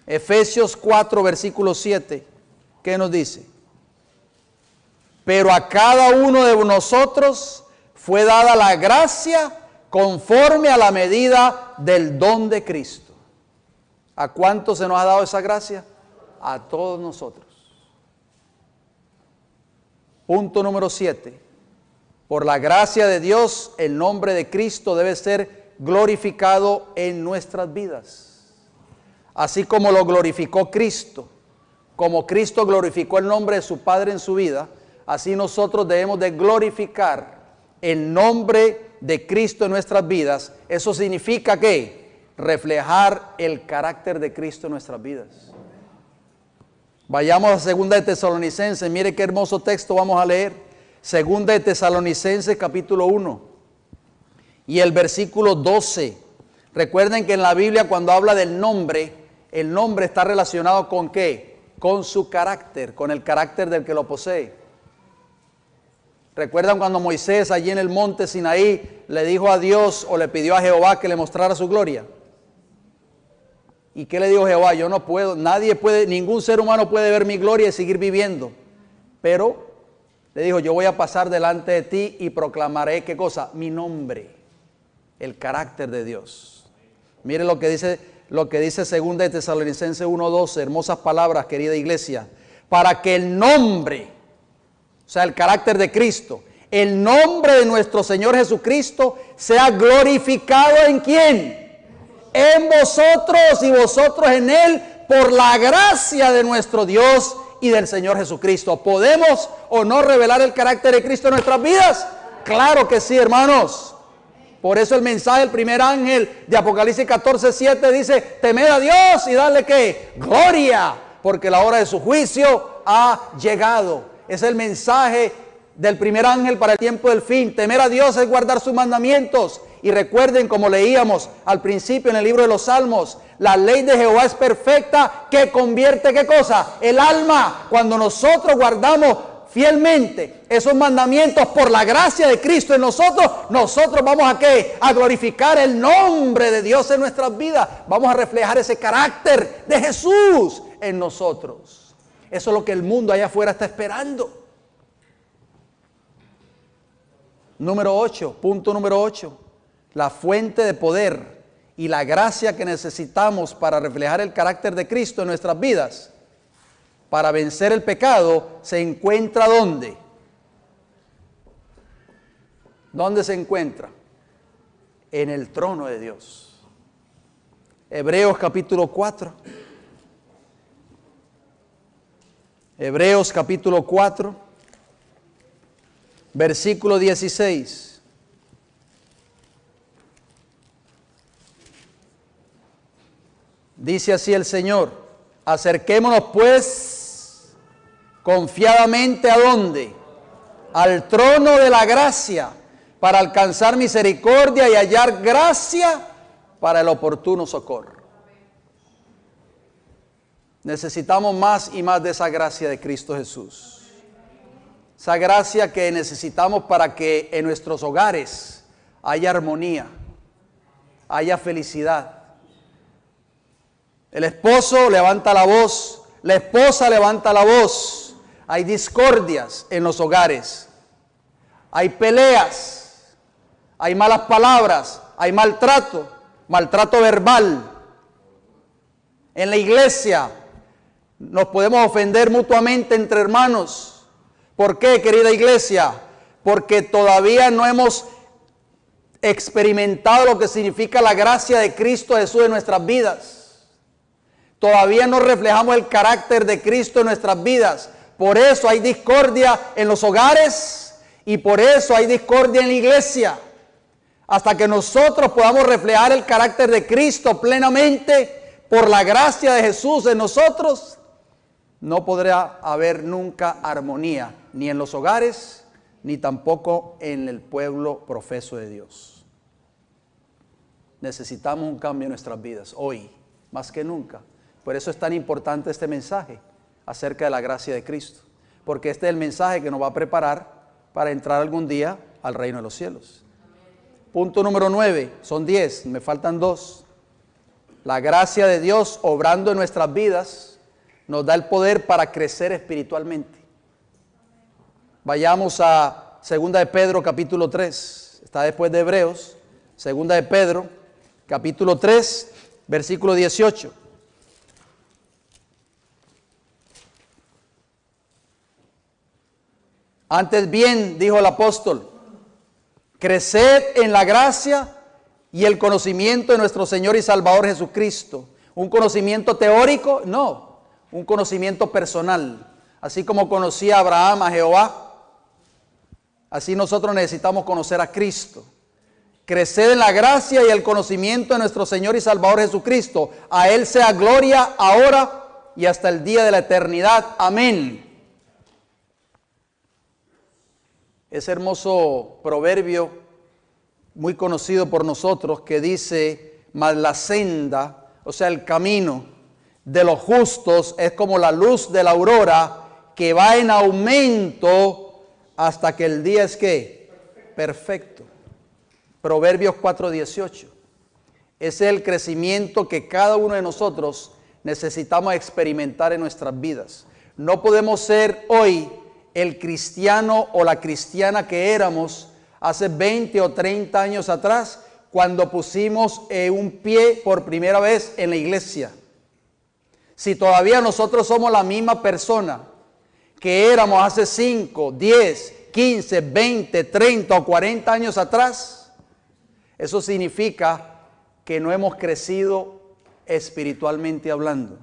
Efesios 4, versículo 7, ¿qué nos dice? Pero a cada uno de nosotros fue dada la gracia conforme a la medida del don de Cristo. ¿A cuánto se nos ha dado esa gracia? A todos nosotros. Punto número 7. Por la gracia de Dios, el nombre de Cristo debe ser glorificado en nuestras vidas. Así como lo glorificó Cristo, como Cristo glorificó el nombre de su Padre en su vida, así nosotros debemos de glorificar el nombre de Cristo en nuestras vidas. Eso significa que reflejar el carácter de Cristo en nuestras vidas. Vayamos a Segunda de Tesalonicenses. Mire qué hermoso texto vamos a leer. Segunda de Tesalonicenses capítulo 1 y el versículo 12. Recuerden que en la Biblia cuando habla del nombre, el nombre está relacionado con ¿qué? Con su carácter, con el carácter del que lo posee. ¿Recuerdan cuando Moisés allí en el monte Sinaí le dijo a Dios o le pidió a Jehová que le mostrara su gloria? ¿Y qué le dijo Jehová? Yo no puedo, nadie puede, ningún ser humano puede ver mi gloria y seguir viviendo. Pero le dijo, yo voy a pasar delante de ti y proclamaré, ¿qué cosa? Mi nombre, el carácter de Dios. Mire lo que dice 2 de Tesalonicenses 1:12, hermosas palabras, querida iglesia. Para que el nombre, o sea, el carácter de Cristo, el nombre de nuestro Señor Jesucristo sea glorificado ¿en quién? En vosotros y vosotros en Él, por la gracia de nuestro Dios y del Señor Jesucristo. ¿Podemos o no revelar el carácter de Cristo en nuestras vidas? Claro que sí, hermanos. Por eso el mensaje del primer ángel de Apocalipsis 14:7 dice, temed a Dios y darle ¿qué? Gloria, porque la hora de su juicio ha llegado. Es el mensaje del primer ángel para el tiempo del fin. Temer a Dios es guardar sus mandamientos. Y recuerden, como leíamos al principio en el libro de los Salmos, la ley de Jehová es perfecta, que convierte, ¿qué cosa? El alma. Cuando nosotros guardamos fielmente esos mandamientos por la gracia de Cristo en nosotros, nosotros vamos a ¿qué? A glorificar el nombre de Dios en nuestras vidas. Vamos a reflejar ese carácter de Jesús en nosotros. Eso es lo que el mundo allá afuera está esperando. Punto número 8. La fuente de poder y la gracia que necesitamos para reflejar el carácter de Cristo en nuestras vidas, para vencer el pecado, se encuentra ¿dónde? ¿Dónde se encuentra? En el trono de Dios. Hebreos capítulo 4. Hebreos capítulo 4, versículo 16. Dice así el Señor, acerquémonos pues confiadamente ¿a dónde? Al trono de la gracia, para alcanzar misericordia y hallar gracia para el oportuno socorro. Necesitamos más y más de esa gracia de Cristo Jesús. Esa gracia que necesitamos para que en nuestros hogares haya armonía, haya felicidad. El esposo levanta la voz, la esposa levanta la voz. Hay discordias en los hogares, hay peleas, hay malas palabras, hay maltrato verbal. En la iglesia nos podemos ofender mutuamente entre hermanos. ¿Por qué, querida iglesia? Porque todavía no hemos experimentado lo que significa la gracia de Cristo Jesús en nuestras vidas. Todavía no reflejamos el carácter de Cristo en nuestras vidas. Por eso hay discordia en los hogares y por eso hay discordia en la iglesia. Hasta que nosotros podamos reflejar el carácter de Cristo plenamente por la gracia de Jesús en nosotros, no podrá haber nunca armonía, ni en los hogares, ni tampoco en el pueblo profeso de Dios. Necesitamos un cambio en nuestras vidas, hoy, más que nunca. Por eso es tan importante este mensaje acerca de la gracia de Cristo, porque este es el mensaje que nos va a preparar para entrar algún día al reino de los cielos. Punto número 9, son 10, me faltan 2. La gracia de Dios obrando en nuestras vidas nos da el poder para crecer espiritualmente. Vayamos a 2 de Pedro capítulo 3, está después de Hebreos. 2 de Pedro capítulo 3, versículo 18. Antes bien, dijo el apóstol, creced en la gracia y el conocimiento de nuestro Señor y Salvador Jesucristo. ¿Un conocimiento teórico? No, un conocimiento personal. Así como conocía Abraham a Jehová, así nosotros necesitamos conocer a Cristo. Creced en la gracia y el conocimiento de nuestro Señor y Salvador Jesucristo. A Él sea gloria ahora y hasta el día de la eternidad. Amén. Ese hermoso proverbio, muy conocido por nosotros, que dice: mas la senda, o sea, el camino de los justos es como la luz de la aurora, que va en aumento hasta que el día es ¿qué? Perfecto. Proverbios 4:18. Ese es el crecimiento que cada uno de nosotros necesitamos experimentar en nuestras vidas. No podemos ser hoy el cristiano o la cristiana que éramos hace 20 o 30 años atrás, cuando pusimos un pie por primera vez en la iglesia. Si todavía nosotros somos la misma persona que éramos hace 5, 10, 15, 20, 30 o 40 años atrás, eso significa que no hemos crecido espiritualmente hablando.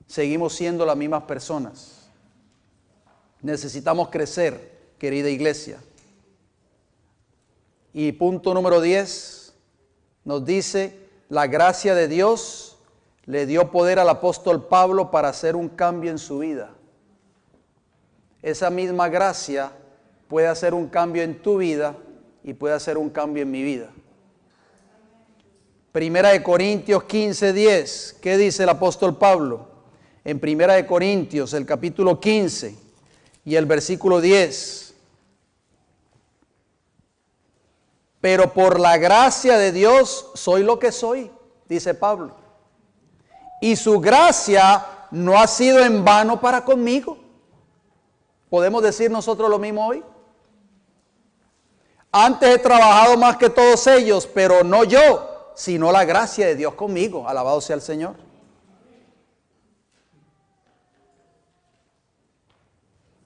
Seguimos siendo las mismas personas. Necesitamos crecer, querida iglesia. Y punto número 10 nos dice: la gracia de Dios le dio poder al apóstol Pablo para hacer un cambio en su vida. Esa misma gracia puede hacer un cambio en tu vida y puede hacer un cambio en mi vida. Primera de Corintios 15:10. ¿Qué dice el apóstol Pablo? En Primera de Corintios, el capítulo 15 y el versículo 10. Pero por la gracia de Dios soy lo que soy, dice Pablo. Y su gracia no ha sido en vano para conmigo. ¿Podemos decir nosotros lo mismo hoy? Antes he trabajado más que todos ellos, pero no yo, sino la gracia de Dios conmigo. Alabado sea el Señor.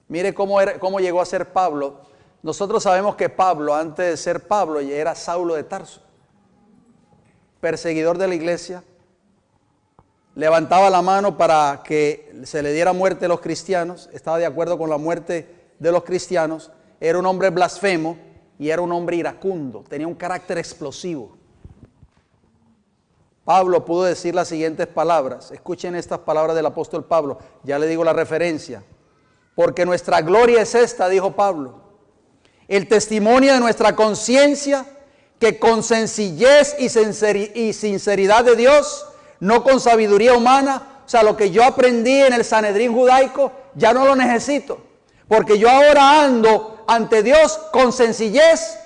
Mire cómo llegó a ser Pablo. Nosotros sabemos que Pablo, antes de ser Pablo, ya era Saulo de Tarso, perseguidor de la iglesia. Levantaba la mano para que se le diera muerte a los cristianos. Estaba de acuerdo con la muerte de los cristianos. Era un hombre blasfemo y era un hombre iracundo. Tenía un carácter explosivo. Pablo pudo decir las siguientes palabras. Escuchen estas palabras del apóstol Pablo. Ya le digo la referencia. Porque nuestra gloria es esta, dijo Pablo: el testimonio de nuestra conciencia, que con sencillez y sinceridad de Dios, no con sabiduría humana. O sea, lo que yo aprendí en el Sanedrín judaico, ya no lo necesito. Porque yo ahora ando ante Dios con sencillez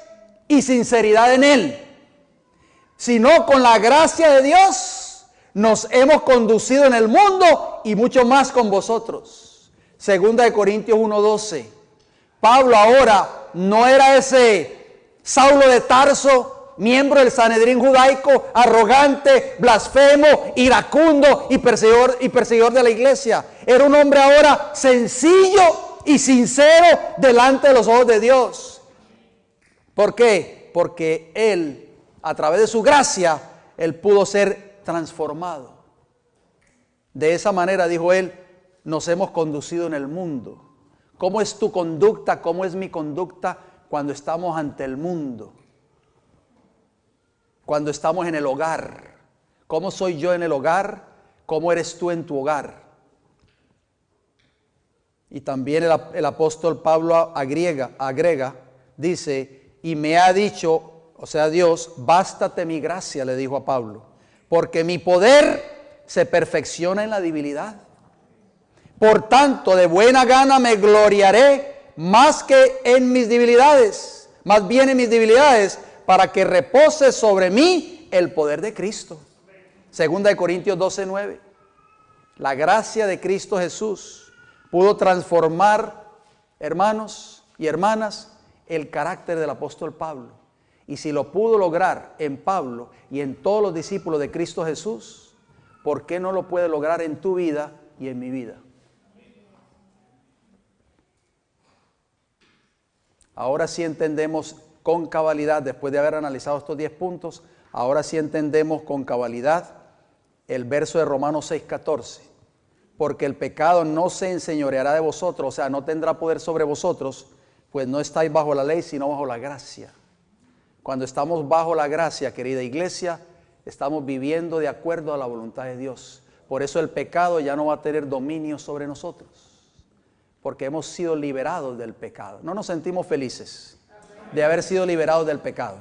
y sinceridad en Él. Sino con la gracia de Dios nos hemos conducido en el mundo y mucho más con vosotros. Segunda de Corintios 1:12. Pablo ahora no era ese Saulo de Tarso, miembro del Sanedrín judaico, arrogante, blasfemo, iracundo y perseguidor de la iglesia. Era un hombre ahora sencillo y sincero delante de los ojos de Dios. ¿Por qué? Porque él, a través de su gracia, él pudo ser transformado. De esa manera, dijo él, nos hemos conducido en el mundo. ¿Cómo es tu conducta? ¿Cómo es mi conducta cuando estamos ante el mundo? Cuando estamos en el hogar. ¿Cómo soy yo en el hogar? ¿Cómo eres tú en tu hogar? Y también el apóstol Pablo agrega, dice: y me ha dicho, o sea Dios, bástate mi gracia, le dijo a Pablo, porque mi poder se perfecciona en la debilidad. Por tanto, de buena gana me gloriaré más que en mis debilidades, más bien en mis debilidades, para que repose sobre mí el poder de Cristo. Segunda de Corintios 12:9. La gracia de Cristo Jesús pudo transformar, hermanos y hermanas, el carácter del apóstol Pablo. Y si lo pudo lograr en Pablo y en todos los discípulos de Cristo Jesús, ¿por qué no lo puede lograr en tu vida y en mi vida? Ahora sí entendemos con cabalidad, después de haber analizado estos 10 puntos, ahora sí entendemos con cabalidad el verso de Romanos 6:14. Porque el pecado no se enseñoreará de vosotros, o sea, no tendrá poder sobre vosotros, pues no estáis bajo la ley, sino bajo la gracia. Cuando estamos bajo la gracia, querida iglesia, estamos viviendo de acuerdo a la voluntad de Dios. Por eso el pecado ya no va a tener dominio sobre nosotros, porque hemos sido liberados del pecado. No nos sentimos felices de haber sido liberados del pecado.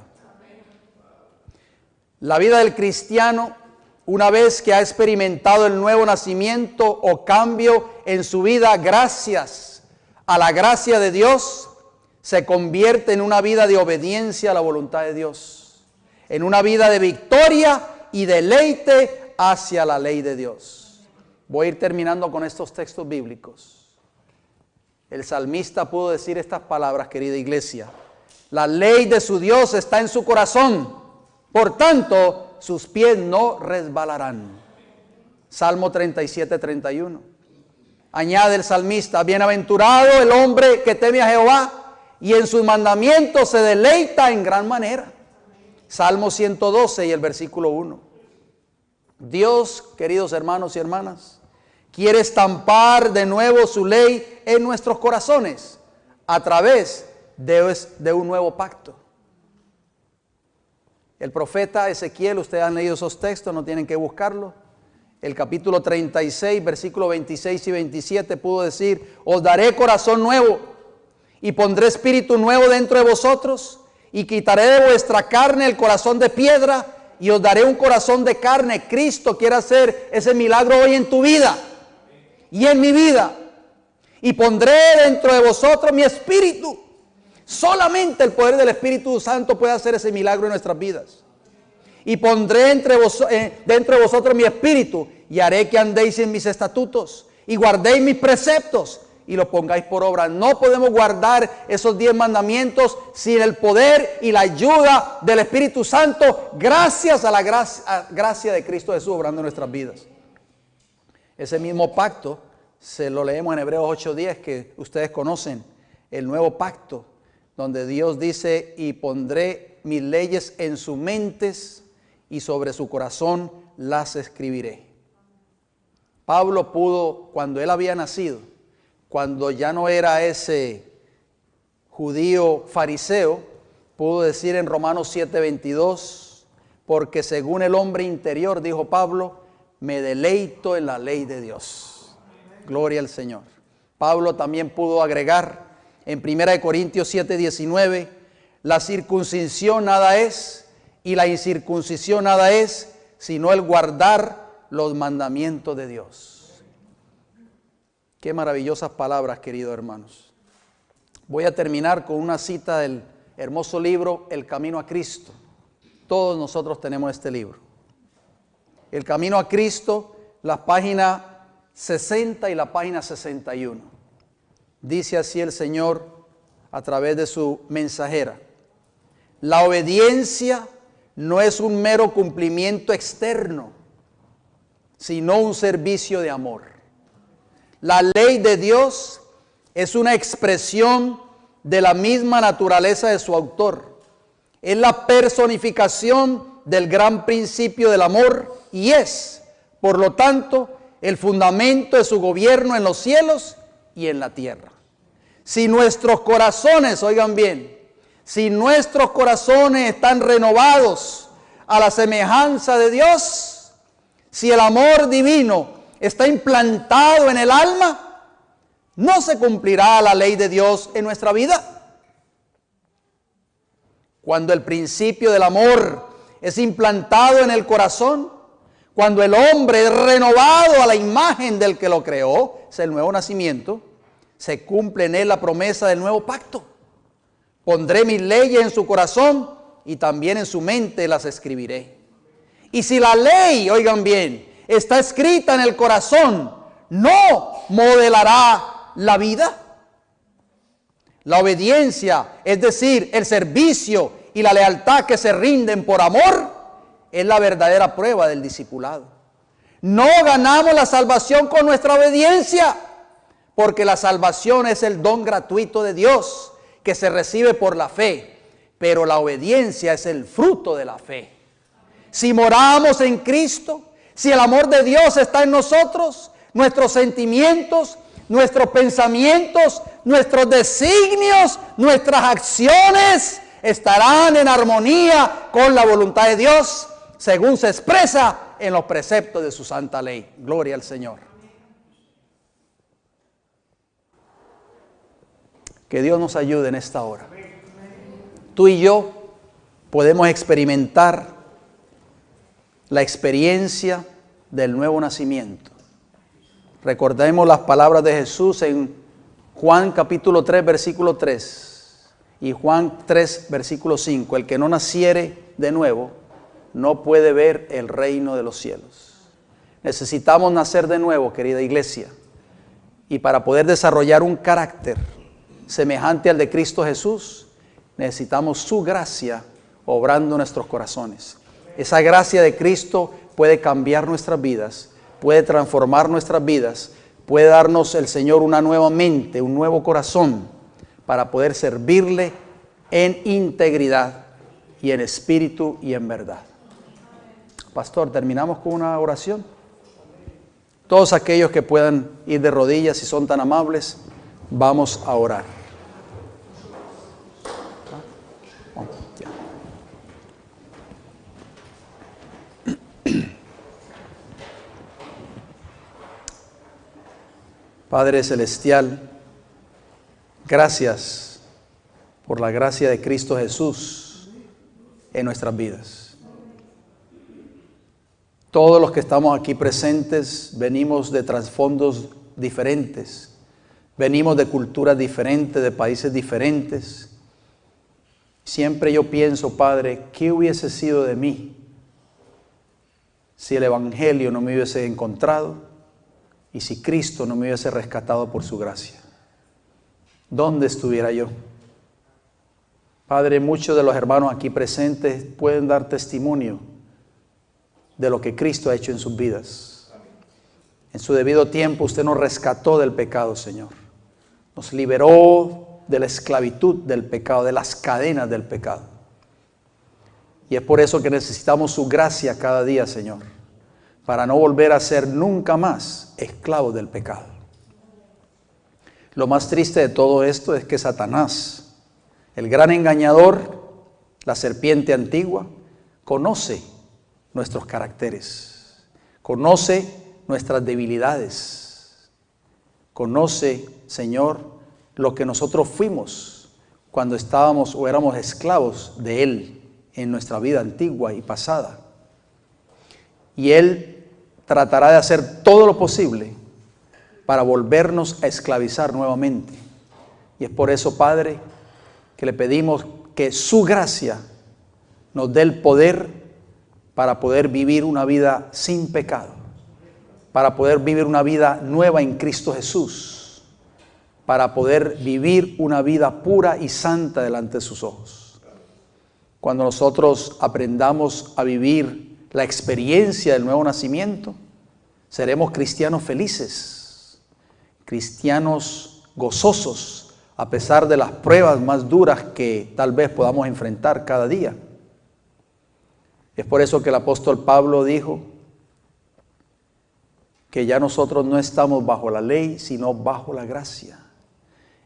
La vida del cristiano, una vez que ha experimentado el nuevo nacimiento o cambio en su vida gracias a la gracia de Dios, se convierte en una vida de obediencia a la voluntad de Dios, en una vida de victoria y deleite hacia la ley de Dios. Voy a ir terminando con estos textos bíblicos. El salmista pudo decir estas palabras, querida iglesia: la ley de su Dios está en su corazón, por tanto sus pies no resbalarán. Salmo 37, 31. Añade el salmista: bienaventurado el hombre que teme a Jehová y en sus mandamientos se deleita en gran manera. Salmo 112 y el versículo 1. Dios, queridos hermanos y hermanas, quiere estampar de nuevo su ley en nuestros corazones a través de un nuevo pacto. El profeta Ezequiel, ustedes han leído esos textos, no tienen que buscarlo. El capítulo 36, versículos 26 y 27 pudo decir: os daré corazón nuevo y pondré espíritu nuevo dentro de vosotros y quitaré de vuestra carne el corazón de piedra y os daré un corazón de carne. Cristo quiere hacer ese milagro hoy en tu vida y en mi vida. Y pondré dentro de vosotros mi espíritu. Solamente el poder del Espíritu Santo puede hacer ese milagro en nuestras vidas. Y pondré dentro de vosotros mi espíritu y haré que andéis en mis estatutos y guardéis mis preceptos y los pongáis por obra. No podemos guardar esos 10 mandamientos sin el poder y la ayuda del Espíritu Santo, gracias a la gracia de Cristo Jesús obrando en nuestras vidas. Ese mismo pacto se lo leemos en Hebreos 8:10, que ustedes conocen, el nuevo pacto, donde Dios dice: y pondré mis leyes en sus mentes y sobre su corazón las escribiré. Pablo pudo, cuando él había nacido, cuando ya no era ese judío fariseo, pudo decir en Romanos 7:22, porque según el hombre interior, dijo Pablo, me deleito en la ley de Dios. Gloria al Señor. Pablo también pudo agregar en 1 Corintios 7:19, la circuncisión nada es y la incircuncisión nada es, sino el guardar los mandamientos de Dios. Qué maravillosas palabras, queridos hermanos. Voy a terminar con una cita del hermoso libro El Camino a Cristo. Todos nosotros tenemos este libro. El Camino a Cristo, la página 60 y la página 61. Dice así el Señor a través de su mensajera: la obediencia no es un mero cumplimiento externo, sino un servicio de amor. La ley de Dios es una expresión de la misma naturaleza de su autor. Es la personificación del gran principio del amor y es, por lo tanto, el fundamento de su gobierno en los cielos y en la tierra. Si nuestros corazones, oigan bien, si nuestros corazones están renovados a la semejanza de Dios, si el amor divino está implantado en el alma, no se cumplirá la ley de Dios en nuestra vida. Cuando el principio del amor es implantado en el corazón, cuando el hombre es renovado a la imagen del que lo creó, es el nuevo nacimiento, se cumple en él la promesa del nuevo pacto. Pondré mis leyes en su corazón y también en su mente las escribiré. Y si la ley, oigan bien, está escrita en el corazón, ¿no modelará la vida? La obediencia, es decir, el servicio y la lealtad que se rinden por amor, es la verdadera prueba del discipulado. No ganamos la salvación con nuestra obediencia, porque la salvación es el don gratuito de Dios que se recibe por la fe, pero la obediencia es el fruto de la fe. Si moramos en Cristo, si el amor de Dios está en nosotros, nuestros sentimientos, nuestros pensamientos, nuestros designios, nuestras acciones estarán en armonía con la voluntad de Dios, según se expresa en los preceptos de su santa ley. Gloria al Señor. Que Dios nos ayude en esta hora. Tú y yo podemos experimentar la experiencia del nuevo nacimiento. Recordemos las palabras de Jesús en Juan capítulo 3, versículo 3 y Juan 3, versículo 5. El que no naciere de nuevo no puede ver el reino de los cielos. Necesitamos nacer de nuevo, querida iglesia, y para poder desarrollar un carácter semejante al de Cristo Jesús, necesitamos su gracia obrando en nuestros corazones. Esa gracia de Cristo puede cambiar nuestras vidas, puede transformar nuestras vidas, puede darnos el Señor una nueva mente, un nuevo corazón para poder servirle en integridad y en espíritu y en verdad. Pastor, terminamos con una oración. Todos aquellos que puedan ir de rodillas, si son tan amables, vamos a orar. Padre Celestial, gracias por la gracia de Cristo Jesús en nuestras vidas. Todos los que estamos aquí presentes venimos de trasfondos diferentes, venimos de culturas diferentes, de países diferentes. Siempre yo pienso, Padre, ¿qué hubiese sido de mí si el Evangelio no me hubiese encontrado? Y si Cristo no me hubiese rescatado por su gracia, ¿dónde estuviera yo? Padre, muchos de los hermanos aquí presentes pueden dar testimonio de lo que Cristo ha hecho en sus vidas. En su debido tiempo usted nos rescató del pecado, Señor. Nos liberó de la esclavitud del pecado, de las cadenas del pecado. Y es por eso que necesitamos su gracia cada día, Señor, para no volver a ser nunca más esclavos del pecado. Lo más triste de todo esto es que Satanás, el gran engañador, la serpiente antigua, conoce nuestros caracteres, conoce nuestras debilidades, conoce, Señor, lo que nosotros fuimos cuando estábamos o éramos esclavos de Él en nuestra vida antigua y pasada. Y Él tratará de hacer todo lo posible para volvernos a esclavizar nuevamente. Y es por eso, Padre, que le pedimos que su gracia nos dé el poder para poder vivir una vida sin pecado, para poder vivir una vida nueva en Cristo Jesús, para poder vivir una vida pura y santa delante de sus ojos. Cuando nosotros aprendamos a vivir la experiencia del nuevo nacimiento, seremos cristianos felices, cristianos gozosos, a pesar de las pruebas más duras que tal vez podamos enfrentar cada día. Es por eso que el apóstol Pablo dijo que ya nosotros no estamos bajo la ley, sino bajo la gracia.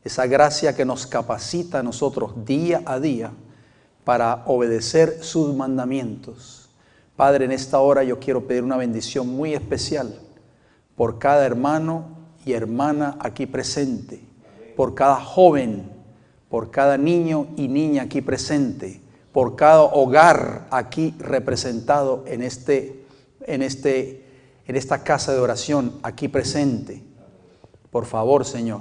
Esa gracia que nos capacita a nosotros día a día para obedecer sus mandamientos. Padre, en esta hora yo quiero pedir una bendición muy especial por cada hermano y hermana aquí presente, por cada joven, por cada niño y niña aquí presente, por cada hogar aquí representado en esta casa de oración aquí presente. Por favor, Señor,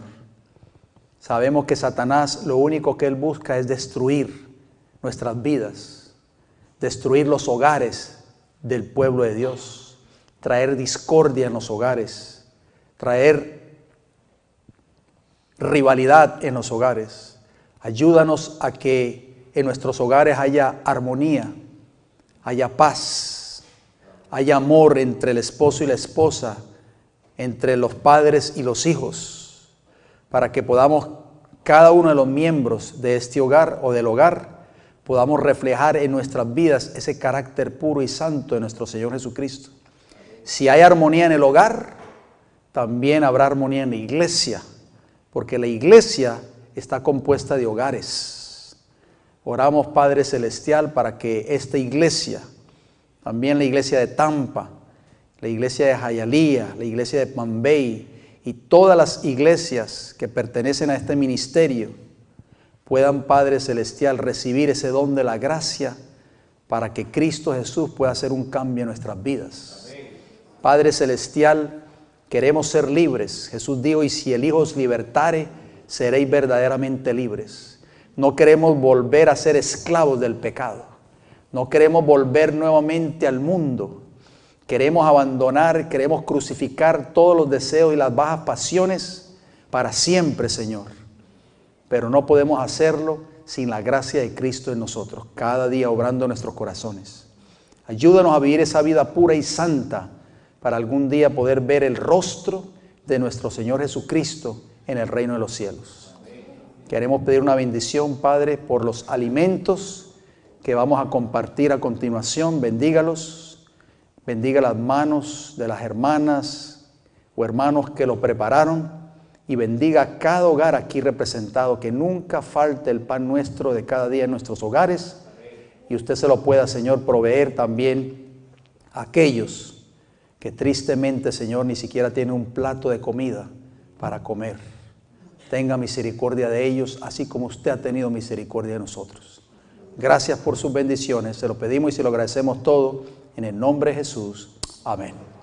sabemos que Satanás lo único que él busca es destruir nuestras vidas, destruir los hogares del pueblo de Dios, traer discordia en los hogares, traer rivalidad en los hogares. Ayúdanos a que en nuestros hogares haya armonía, haya paz, haya amor entre el esposo y la esposa, entre los padres y los hijos, para que podamos, cada uno de los miembros de este hogar o del hogar, podamos reflejar en nuestras vidas ese carácter puro y santo de nuestro Señor Jesucristo. Si hay armonía en el hogar, también habrá armonía en la iglesia, porque la iglesia está compuesta de hogares. Oramos, Padre Celestial, para que esta iglesia, también la iglesia de Tampa, la iglesia de Hialeah, la iglesia de Mambay y todas las iglesias que pertenecen a este ministerio puedan, Padre Celestial, recibir ese don de la gracia para que Cristo Jesús pueda hacer un cambio en nuestras vidas. Padre Celestial, queremos ser libres. Jesús dijo, y si el Hijo os libertare, seréis verdaderamente libres. No queremos volver a ser esclavos del pecado. No queremos volver nuevamente al mundo. Queremos abandonar, queremos crucificar todos los deseos y las bajas pasiones para siempre, Señor. Pero no podemos hacerlo sin la gracia de Cristo en nosotros, cada día obrando en nuestros corazones. Ayúdanos a vivir esa vida pura y santa para algún día poder ver el rostro de nuestro Señor Jesucristo en el reino de los cielos. Queremos pedir una bendición, Padre, por los alimentos que vamos a compartir a continuación. Bendígalos, bendiga las manos de las hermanas o hermanos que lo prepararon y bendiga a cada hogar aquí representado, que nunca falte el pan nuestro de cada día en nuestros hogares y usted se lo pueda, Señor, proveer también a aquellos que tristemente, Señor, ni siquiera tienen un plato de comida para comer. Tenga misericordia de ellos, así como usted ha tenido misericordia de nosotros. Gracias por sus bendiciones, se lo pedimos y se lo agradecemos todo en el nombre de Jesús. Amén.